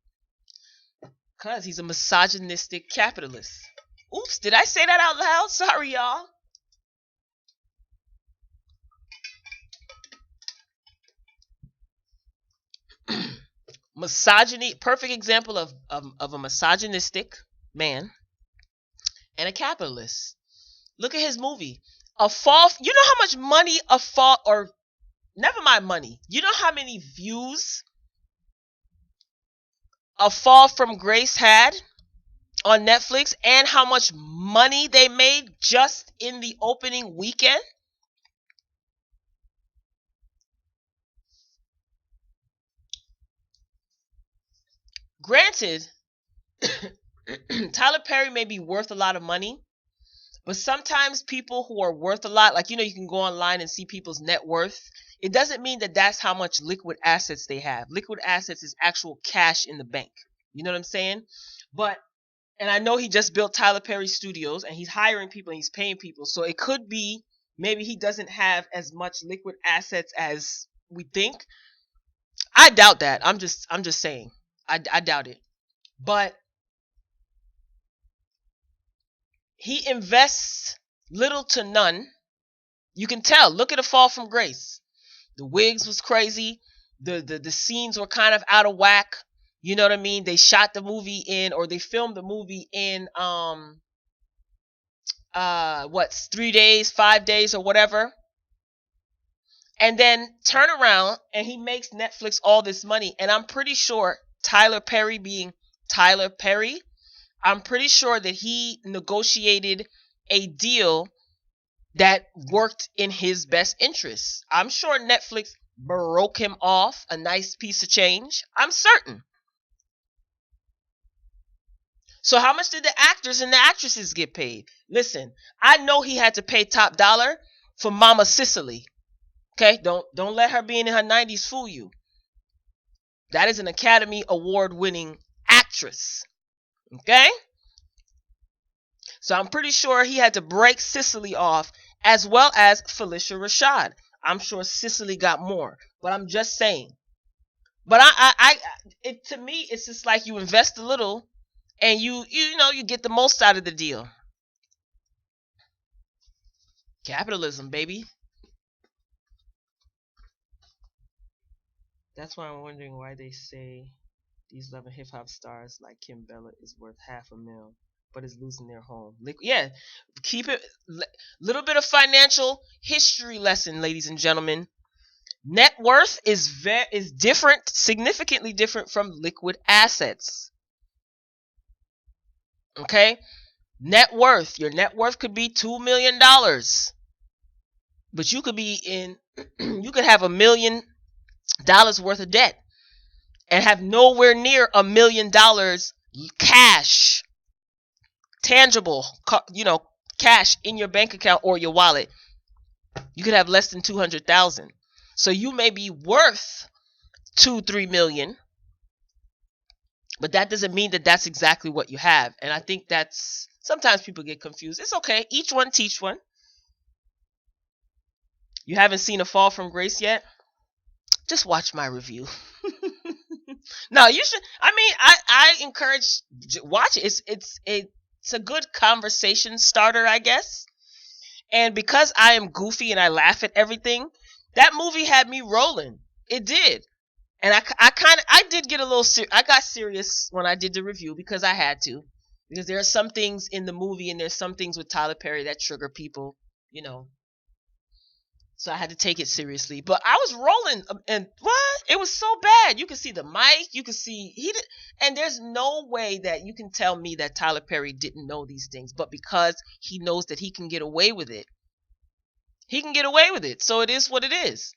Cause he's a misogynistic capitalist. Oops, did I say that out loud? Sorry, y'all. Misogyny, perfect example of a misogynistic man and a capitalist. Look at his movie. A fall. You know how much money a fall, or never mind money. You know how many views a Fall from Grace had on Netflix, and how much money they made just in the opening weekend? Granted, Tyler Perry may be worth a lot of money, but sometimes people who are worth a lot, like, you can go online and see people's net worth. It doesn't mean that that's how much liquid assets they have. Liquid assets is actual cash in the bank. You know what I'm saying? But, and I know he just built Tyler Perry Studios, and he's hiring people and he's paying people. So it could be maybe he doesn't have as much liquid assets as we think. I doubt that. I'm just saying. I doubt it. But he invests little to none. You can tell. Look at A Fall from Grace. The wigs was crazy. The scenes were kind of out of whack. You know what I mean? They shot the movie in, or they filmed the movie in 3 days, 5 days, or whatever. And then turn around and he makes Netflix all this money. And I'm pretty sure Tyler Perry, being Tyler Perry, I'm pretty sure that he negotiated a deal that worked in his best interests. I'm sure Netflix broke him off a nice piece of change. I'm certain. So how much did the actors and the actresses get paid? Listen, I know he had to pay top dollar for Mama Sicily. Okay, don't let her being in her 90s fool you. That is an Academy Award winning actress. Okay? So I'm pretty sure he had to break Sicily off, as well as Felicia Rashad. I'm sure Sicily got more, but I'm just saying. But to me, it's just like you invest a little, and you get the most out of the deal. Capitalism, baby. That's why I'm wondering why they say these 11 hip hop stars like Kim Bella is worth half a mil, but is losing their home. Yeah, keep it. Little bit of financial history lesson, ladies and gentlemen. Net worth is different, significantly different from liquid assets. Okay, net worth. Your net worth could be $2 million, but you could be in You could have $1 million worth of debt and have nowhere near $1 million cash, tangible, cash in your bank account or your wallet. You could have less than 200,000. So you may be worth 2-3 million, but that doesn't mean that that's exactly what you have. And I think that's sometimes people get confused. It's okay. Each one teach one. You haven't seen A Fall from Grace yet? Just watch my review. No, you should. I mean, I encourage watch it. It's a good conversation starter, I guess. And because I am goofy and I laugh at everything, that movie had me rolling. It did. And I did get a little I got serious when I did the review because I had to. Because there are some things in the movie and there's some things with Tyler Perry that trigger people, you know. So I had to take it seriously. But I was rolling, and what? It was so bad. You could see the mic. You could see he did, and there's no way that you can tell me that Tyler Perry didn't know these things. But because he knows that he can get away with it, he can get away with it. So it is what it is.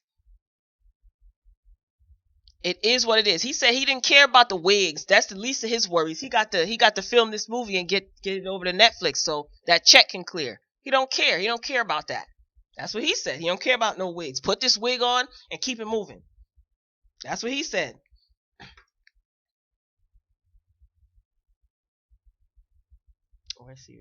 It is what it is. He said he didn't care about the wigs. That's the least of his worries. He got to film this movie and get it over to Netflix so that check can clear. He don't care. He don't care about that. That's what he said. He don't care about no wigs. Put this wig on and keep it moving. That's what he said. Oh, I see.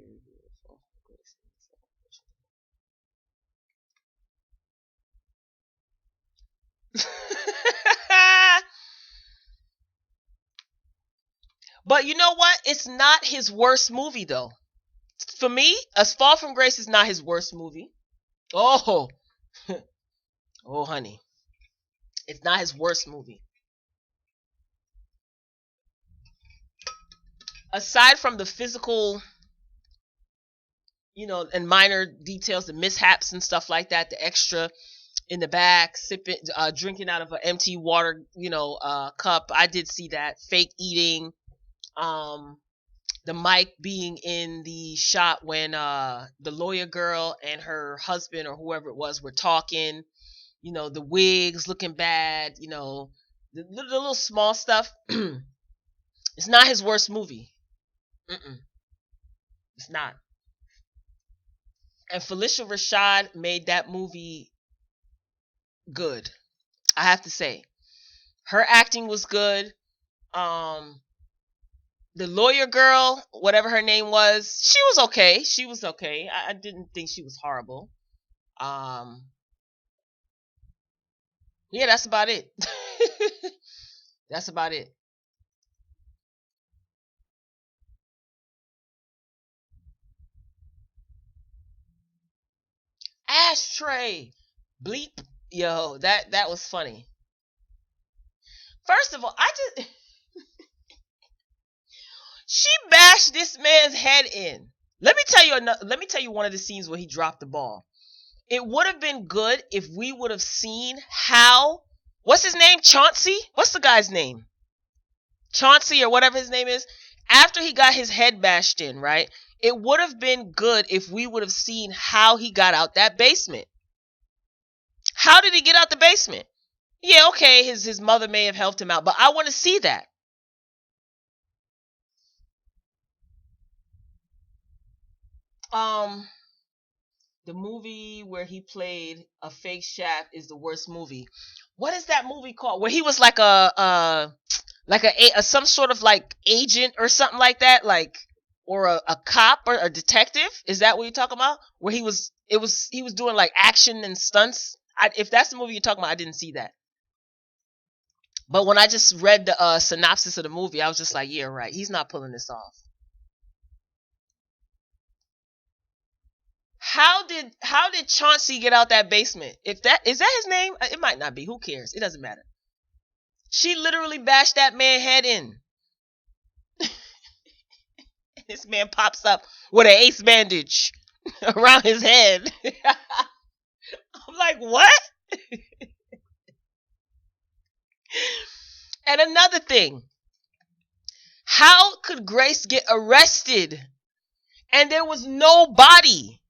But you know what? It's not his worst movie, though. For me, A Fall from Grace is not his worst movie. Oh, oh, honey, it's not his worst movie. Aside from the physical, and minor details, the mishaps and stuff like that, the extra in the back, sipping, drinking out of an empty water, cup. I did see that. Fake eating. The mic being in the shot when the lawyer girl and her husband or whoever it was were talking. The wigs looking bad. The little small stuff. It's not his worst movie. Mm-mm. It's not. And Felicia Rashad made that movie good. I have to say, her acting was good. The lawyer girl, whatever her name was, she was okay. She was okay. I didn't think she was horrible. Yeah, that's about it. That's about it. Ashtray, bleep. Yo, that was funny. First of all, she bashed this man's head in. Let me tell you one of the scenes where he dropped the ball. It would have been good if we would have seen how. What's his name? Chauncey? What's the guy's name? Chauncey or whatever his name is. After he got his head bashed in, right? It would have been good if we would have seen how he got out that basement. How did he get out the basement? Yeah, okay, his mother may have helped him out, but I want to see that. Um, the movie where he played a fake chef is the worst movie. What is that movie called? Where he was like a some sort of like agent or something like that, like, or a cop or a detective. Is that what you're talking about? Where he was doing like action and stunts. If that's the movie you're talking about, I didn't see that. But when I just read the synopsis of the movie, I was just like, yeah, right. He's not pulling this off. How did Chauncey get out that basement? If that is that his name, it might not be. Who cares? It doesn't matter. She literally bashed that man head in. This man pops up with an ace bandage around his head. I'm like, what? And another thing, how could Grace get arrested and there was no body?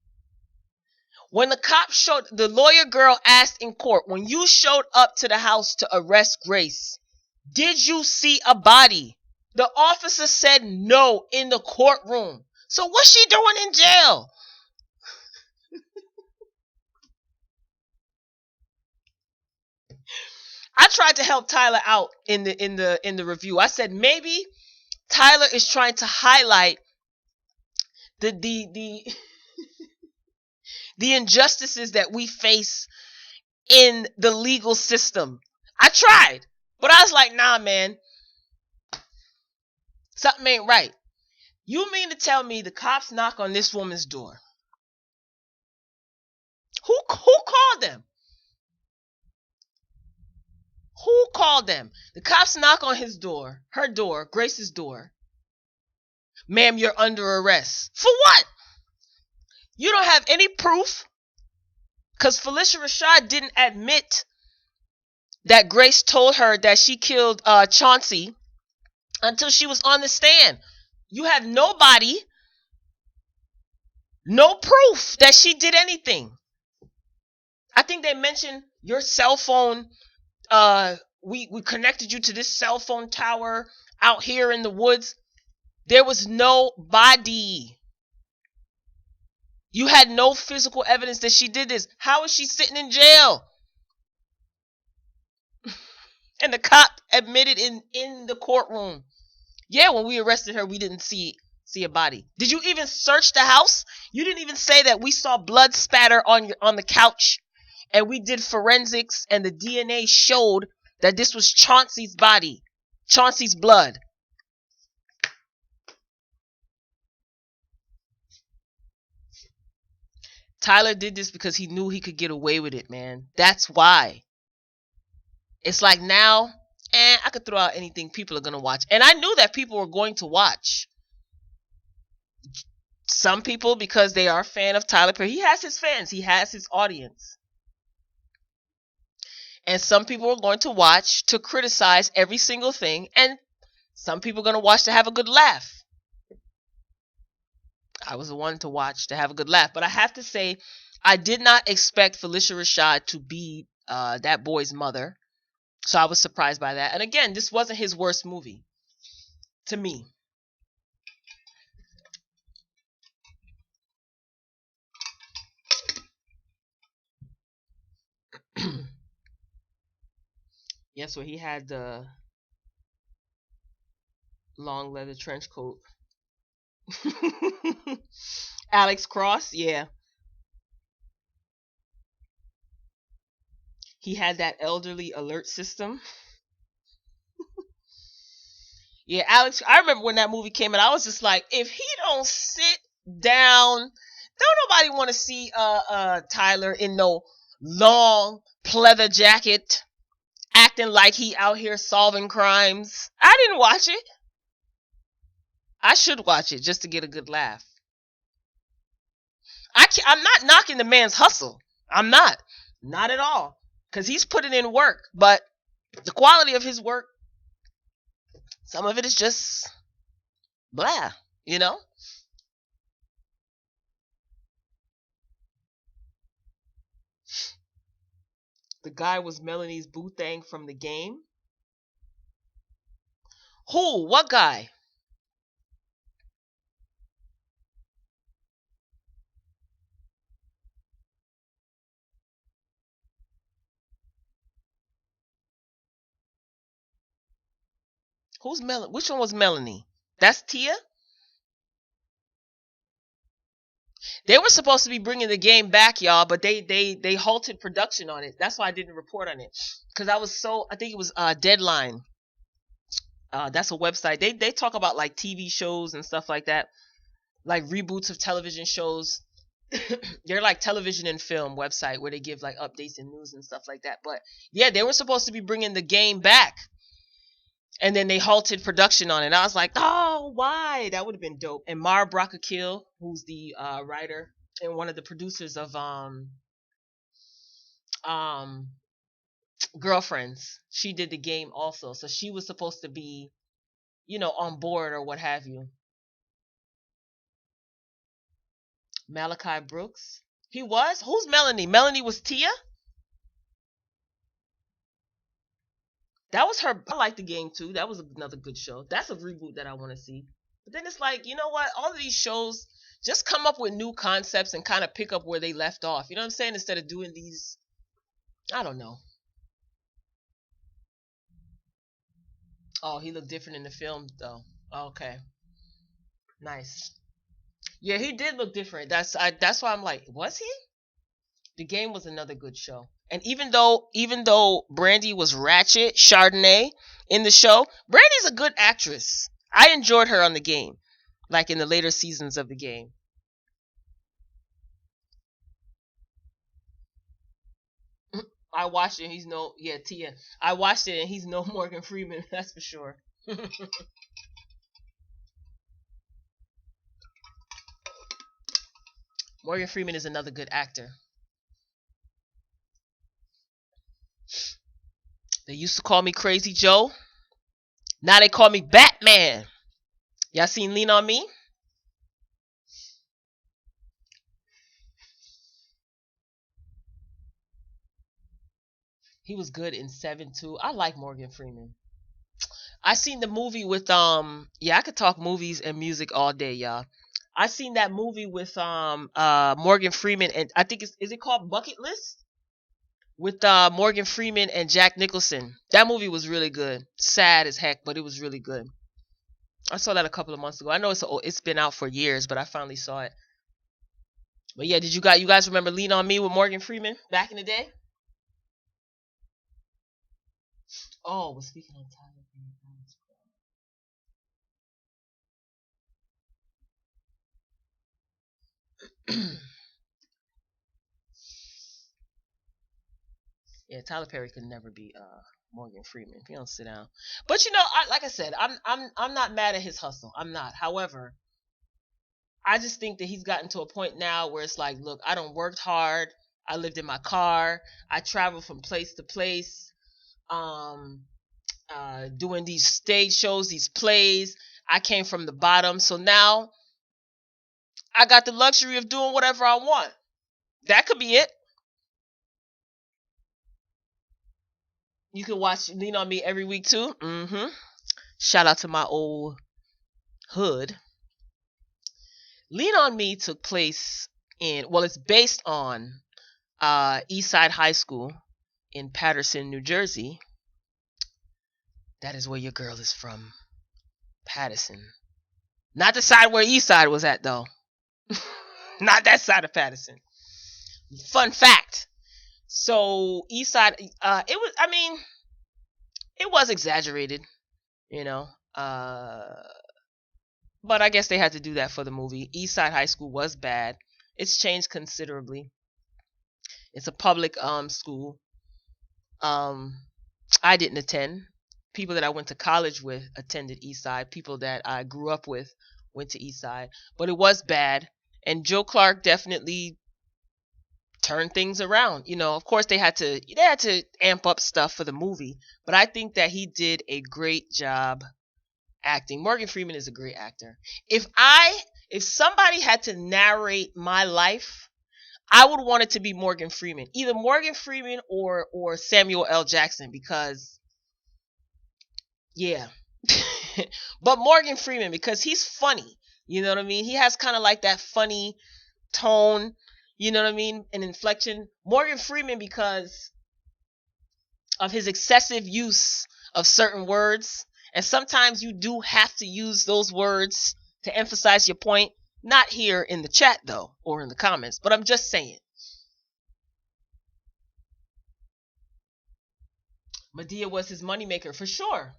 When the cop showed, the lawyer girl asked in court, when you showed up to the house to arrest Grace, did you see a body? The officer said no in the courtroom. So what's she doing in jail? I tried to help Tyler out in the review. I said maybe Tyler is trying to highlight the the injustices that we face in the legal system. I tried, but I was like, nah, man, something ain't right. You mean to tell me the cops knock on this woman's door? Who called them? Who called them? The cops knock on his door, her door, Grace's door. Ma'am, you're under arrest. For what? You don't have any proof? Because Felicia Rashad didn't admit that Grace told her that she killed Chauncey until she was on the stand. You have nobody, no proof that she did anything. I think they mentioned your cell phone. We connected you to this cell phone tower out here in the woods. There was no body. You had no physical evidence that she did this. How is she sitting in jail? And the cop admitted in the courtroom. Yeah, when we arrested her, we didn't see a body. Did you even search the house? You didn't even say that we saw blood spatter on the couch, and we did forensics, and the DNA showed that this was Chauncey's body, Chauncey's blood. Tyler did this because he knew he could get away with it, man. That's why. It's like now, I could throw out anything people are going to watch. And I knew that people were going to watch. Some people, because they are a fan of Tyler Perry. He has his fans. He has his audience. And some people are going to watch to criticize every single thing. And some people are going to watch to have a good laugh. I was the one to watch to have a good laugh. But I have to say, I did not expect Felicia Rashad to be that boy's mother. So I was surprised by that. And again, this wasn't his worst movie. To me. Yes, where he had the long leather trench coat. Alex Cross, yeah. He had that elderly alert system. Yeah, Alex, I remember when that movie came out, I was just like, if he don't sit down, don't nobody want to see Tyler in no long pleather jacket acting like he out here solving crimes. I didn't watch it. I should watch it just to get a good laugh. I'm not knocking the man's hustle. I'm not at all, because he's putting in work. But the quality of his work, some of it is just blah, you know. The guy was Melanie's boo thing from the game. Who? What guy? Who's Melanie? Which one was Melanie? That's Tia. They were supposed to be bringing the game back, y'all, but they halted production on it. That's why I didn't report on it, because I think it was Deadline. That's a website. They talk about like TV shows and stuff like that, like reboots of television shows. They're like television and film website where they give like updates and news and stuff like that. But yeah, they were supposed to be bringing the game back, and then they halted production on it. I was like, oh, why? That would have been dope. And Mara Brockakil, who's the writer and one of the producers of um Girlfriends, she did the game also. So she was supposed to be, on board or what have you. Malachi Brooks. He was? Who's Melanie? Melanie was Tia? That was her. I like the game too. That was another good show. That's a reboot that I want to see. But then it's like, you know what? All of these shows just come up with new concepts and kind of pick up where they left off. You know what I'm saying? Instead of doing these, I don't know. Oh, he looked different in the film though. Okay, nice. Yeah, he did look different. That's why I'm like, was he? The game was another good show. And even though Brandy was ratchet, Chardonnay in the show, Brandy's a good actress. I enjoyed her on the game, like in the later seasons of the game. I watched it. And he's no, yeah, Tia. I watched it and he's no Morgan Freeman. That's for sure. Morgan Freeman is another good actor. They used to call me Crazy Joe. Now they call me Batman. Y'all seen Lean on Me? He was good in Seven too. I like Morgan Freeman. I seen the movie with yeah, I could talk movies and music all day, y'all. I seen that movie with Morgan Freeman and I think it's is it called Bucket List? With Morgan Freeman and Jack Nicholson. That movie was really good. Sad as heck, but it was really good. I saw that a couple of months ago. I know it's been out for years, but I finally saw it. But yeah, did you guys remember Lean on Me with Morgan Freeman back in the day? Oh, well, speaking of Tyler Perry. Yeah, Tyler Perry could never be Morgan Freeman if you don't sit down. But like I said, I'm not mad at his hustle. I'm not. However, I just think that he's gotten to a point now where it's like, look, I don't worked hard. I lived in my car. I traveled from place to place, um, doing these stage shows, these plays. I came from the bottom, so now I got the luxury of doing whatever I want. That could be it. You can watch Lean on Me every week too. Shout out to my old hood. Lean on Me took place it's based on Eastside High School in Patterson, New Jersey. That is where your girl is from. Patterson. Not the side where Eastside was at though. Not that side of Patterson. Fun fact. So Eastside it was exaggerated, you know. But I guess they had to do that for the movie. Eastside High School was bad. It's changed considerably. It's a public school. Um I didn't attend. People that I went to college with attended Eastside. People that I grew up with went to Eastside. But it was bad. And Joe Clark definitely turned things around. Of course they had to amp up stuff for the movie, but I think that he did a great job acting. Morgan Freeman is a great actor. If somebody had to narrate my life, I would want it to be Morgan Freeman. Either Morgan Freeman or Samuel L. Jackson because yeah. But Morgan Freeman because he's funny. You know what I mean? He has kind of like that funny tone, you know what I mean? An inflection. Morgan Freeman because of his excessive use of certain words. And sometimes you do have to use those words to emphasize your point. Not here in the chat though, or in the comments, but I'm just saying. Medea was his moneymaker for sure.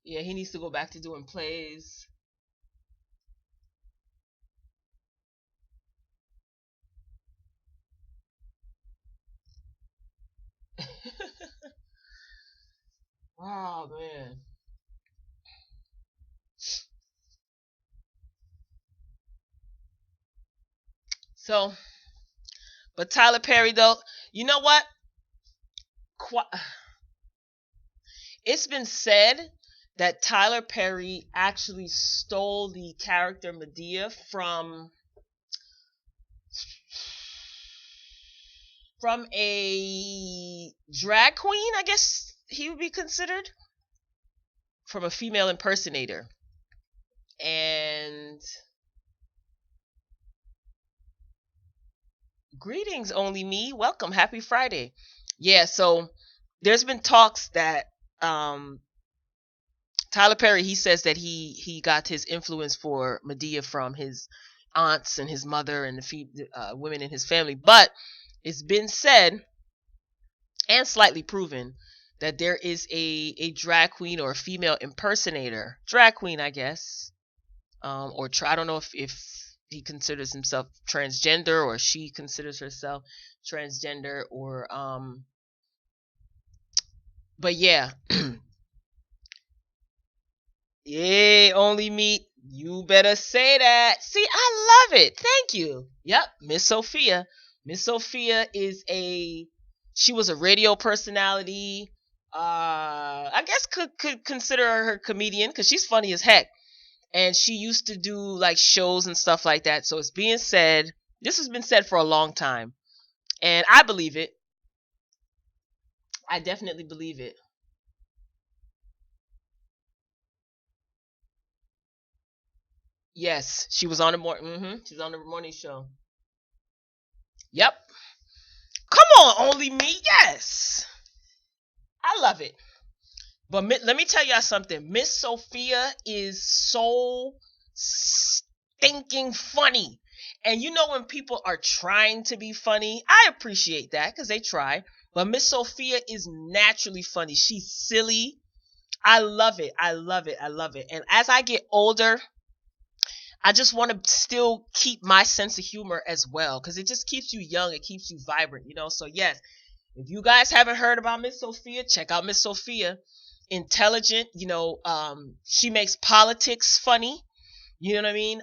Yeah, he needs to go back to doing plays. Oh man. So, but Tyler Perry though, you know what? It's been said that Tyler Perry actually stole the character Medea from a drag queen, I guess he would be considered, from a female impersonator. And greetings, only me. Welcome. Happy Friday. Yeah, so there's been talks that um Tyler Perry, he says that he got his influence for Medea from his aunts and his mother and the women in his family. But it's been said and slightly proven that there is a drag queen or a female impersonator, drag queen, I guess, I don't know if he considers himself transgender or she considers herself transgender or but yeah. Yeah, only me. You better say that. See, I love it. Thank you. Yep, Miss Sophia. Miss Sophia she was a radio personality. I guess could consider her a comedian because she's funny as heck. And she used to do like shows and stuff like that. So it's being said. This has been said for a long time, and I believe it. I definitely believe it. Yes, she was on the She's on the morning show. Yep. Come on, only me. Yes, I love it. But let me tell y'all something. Miss Sophia is so stinking funny. And you know when people are trying to be funny, I appreciate that because they try. But Miss Sophia is naturally funny. She's silly. I love it. I love it. I love it. And as I get older, I just want to still keep my sense of humor as well because it just keeps you young. It keeps you vibrant, you know. So yes, if you guys haven't heard about Miss Sophia, check out Miss Sophia. Intelligent, she makes politics funny. You know what I mean?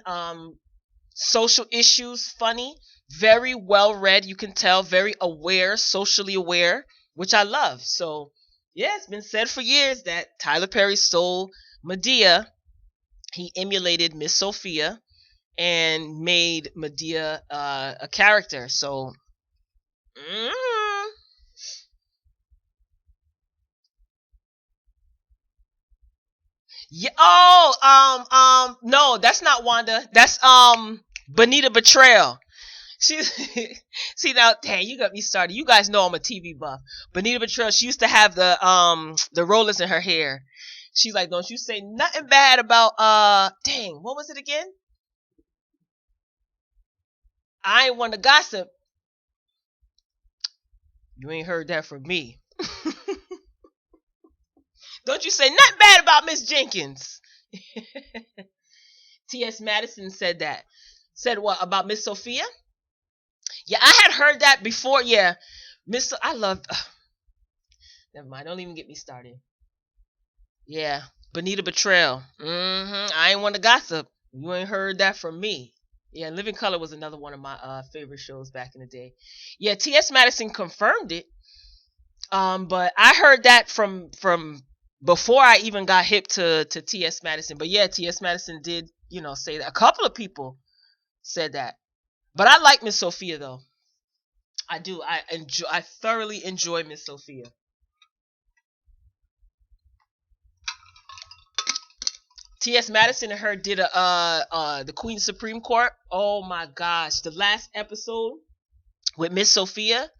Social issues funny. Very well read. You can tell. Very aware, socially aware, which I love. So yeah, it's been said for years that Tyler Perry stole Medea. He emulated Miss Sophia and made Medea a character. So, yeah. Oh, no, that's not Wanda. That's Bonita Betrayal. She's see now, dang, you got me started. You guys know I'm a TV buff. Bonita Betrayal. She used to have the rollers in her hair. She's like, don't you say nothing bad about dang, what was it again? I ain't want to gossip. You ain't heard that from me. Don't you say nothing bad about Miss Jenkins. T.S. Madison said that. Said what about Miss Sophia? Yeah, I had heard that before. Yeah, I love. Never mind. Don't even get me started. Yeah, Bonita Betrayal. I ain't want to gossip. You ain't heard that from me. Yeah, Living Color was another one of my favorite shows back in the day. Yeah, T.S. Madison confirmed it. But I heard that from before I even got hip to T.S. Madison. But yeah, T.S. Madison did, say that. A couple of people said that. But I like Miss Sophia though. I do. I thoroughly enjoy Miss Sophia. T.S. Madison and her did the Queen Supreme Court. Oh my gosh, the last episode with Miss Sophia.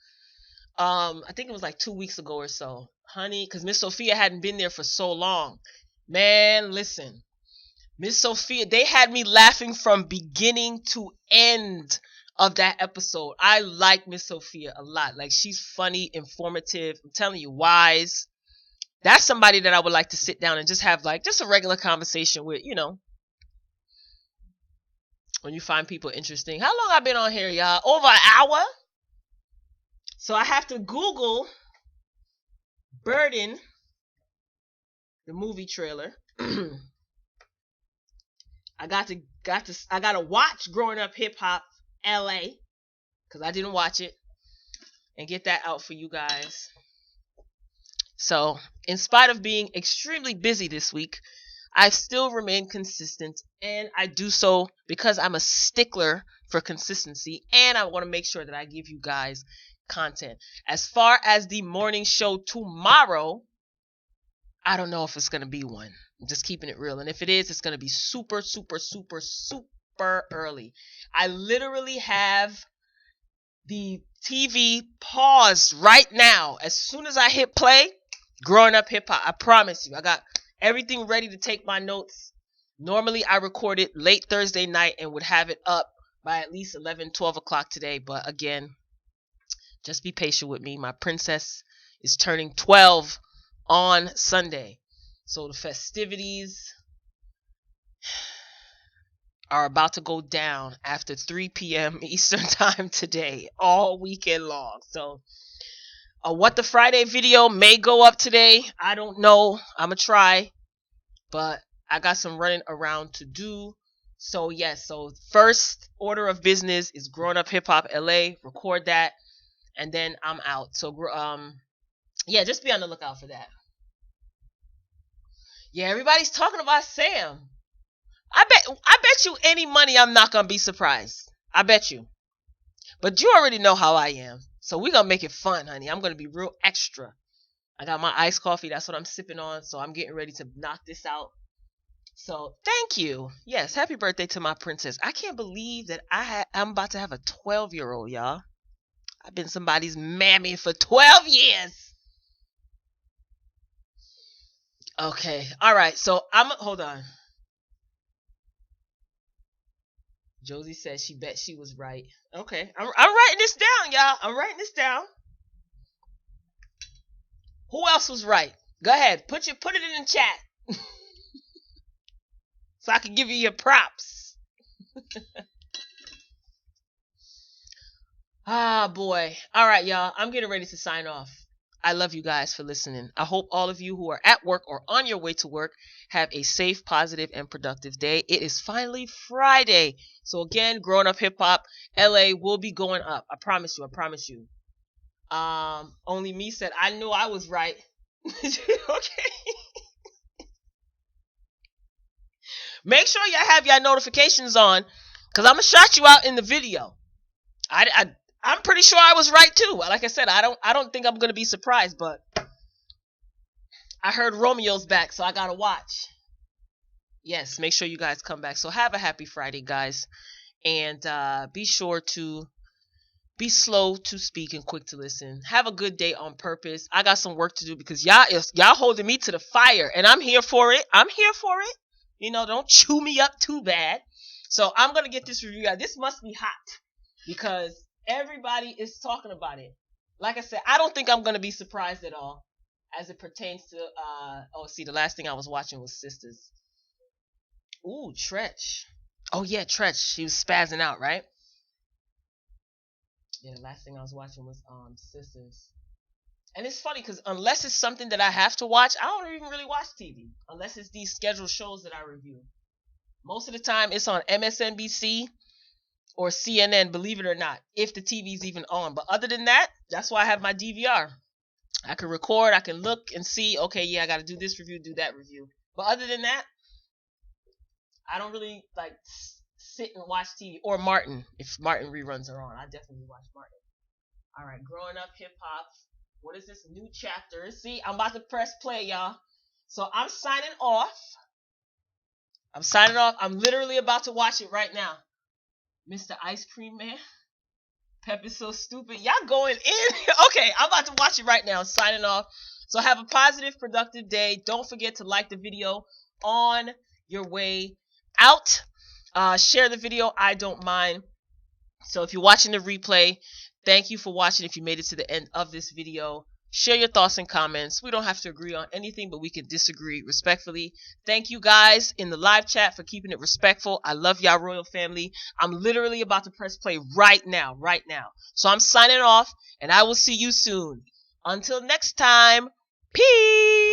I think it was like 2 weeks ago or so, honey, because Miss Sophia hadn't been there for so long. Man, listen, Miss Sophia, they had me laughing from beginning to end of that episode. I like Miss Sophia a lot. Like she's funny, informative. I'm telling you, wise. That's somebody that I would like to sit down and just have like just a regular conversation with, when you find people interesting. How long I been on here, y'all? Over an hour? So I have to Google Burden, the movie trailer. I gotta watch Growing Up Hip Hop LA because I didn't watch it and get that out for you guys. So, in spite of being extremely busy this week, I've still remained consistent, and I do so because I'm a stickler for consistency, and I want to make sure that I give you guys content. As far as the morning show tomorrow, I don't know if it's going to be one. I'm just keeping it real. And if it is, it's going to be super, super, super, super early. I literally have the TV paused right now. As soon as I hit play, Growing Up Hip Hop, I promise you, I got everything ready to take my notes. Normally, I record it late Thursday night and would have it up by at least 11, 12 o'clock today. But again, just be patient with me. My princess is turning 12 on Sunday. So the festivities are about to go down after 3 p.m. Eastern time today, all weekend long. So What the Friday video may go up today. I don't know. I'm going to try. But I got some running around to do. So yes, so first order of business is Growing Up Hip Hop LA. Record that. And then I'm out. So yeah, just be on the lookout for that. Yeah, everybody's talking about Sam. I bet you any money I'm not gonna be surprised. I bet you. But you already know how I am. So we're gonna make it fun, honey. I'm gonna be real extra. I got my iced coffee, that's what I'm sipping on, so I'm getting ready to knock this out. So thank you. Yes, happy birthday to my princess. I can't believe that I'm about to have a 12-year-old, y'all. I've been somebody's mammy for 12 years. Okay. All right. So hold on. Josie said she bet she was right. Okay. I'm writing this down, y'all. I'm writing this down. Who else was right? Go ahead. Put it in the chat. So I can give you your props. Ah, boy. All right, y'all. I'm getting ready to sign off. I love you guys for listening. I hope all of you who are at work or on your way to work have a safe, positive, and productive day. It is finally Friday. So again, Growing Up Hip Hop LA will be going up. I promise you. I promise you. Only me said I knew I was right. Okay. Make sure y'all have your notifications on, because I'm gonna shout you out in the video. I'm pretty sure I was right too. Like I said, I don't think I'm gonna be surprised, but I heard Romeo's back, so I gotta watch. Yes, make sure you guys come back. So have a happy Friday, guys, and be sure to be slow to speak and quick to listen. Have a good day on purpose. I got some work to do because y'all holding me to the fire, and I'm here for it. I'm here for it. You know, don't chew me up too bad. So I'm gonna get this review out. This must be hot because everybody is talking about it. Like I said, I don't think I'm gonna be surprised at all as it pertains to the last thing I was watching was SISTAS. Ooh, Tretch. Oh yeah, Tretch. She was spazzing out, right? Yeah, the last thing I was watching was SISTAS. And it's funny because unless it's something that I have to watch, I don't even really watch TV. Unless it's these scheduled shows that I review. Most of the time it's on MSNBC or CNN, believe it or not, if the TV's even on. But other than that, that's why I have my DVR. I can record, I can look and see, okay, yeah, I got to do this review, do that review. But other than that, I don't really like sit and watch TV. Or Martin, if Martin reruns are on, I definitely watch Martin. All right, Growing Up Hip Hop. What is this new chapter? See, I'm about to press play, y'all. So I'm signing off. I'm literally about to watch it right now. Mr. Ice Cream Man. Pep is so stupid. Y'all going in? Okay, I'm about to watch it right now. Signing off. So have a positive, productive day. Don't forget to like the video on your way out. Share the video. I don't mind. So if you're watching the replay, thank you for watching. If you made it to the end of this video, share your thoughts and comments. We don't have to agree on anything, but we can disagree respectfully. Thank you guys in the live chat for keeping it respectful. I love y'all, royal family. I'm literally about to press play right now. So I'm signing off, and I will see you soon. Until next time, peace.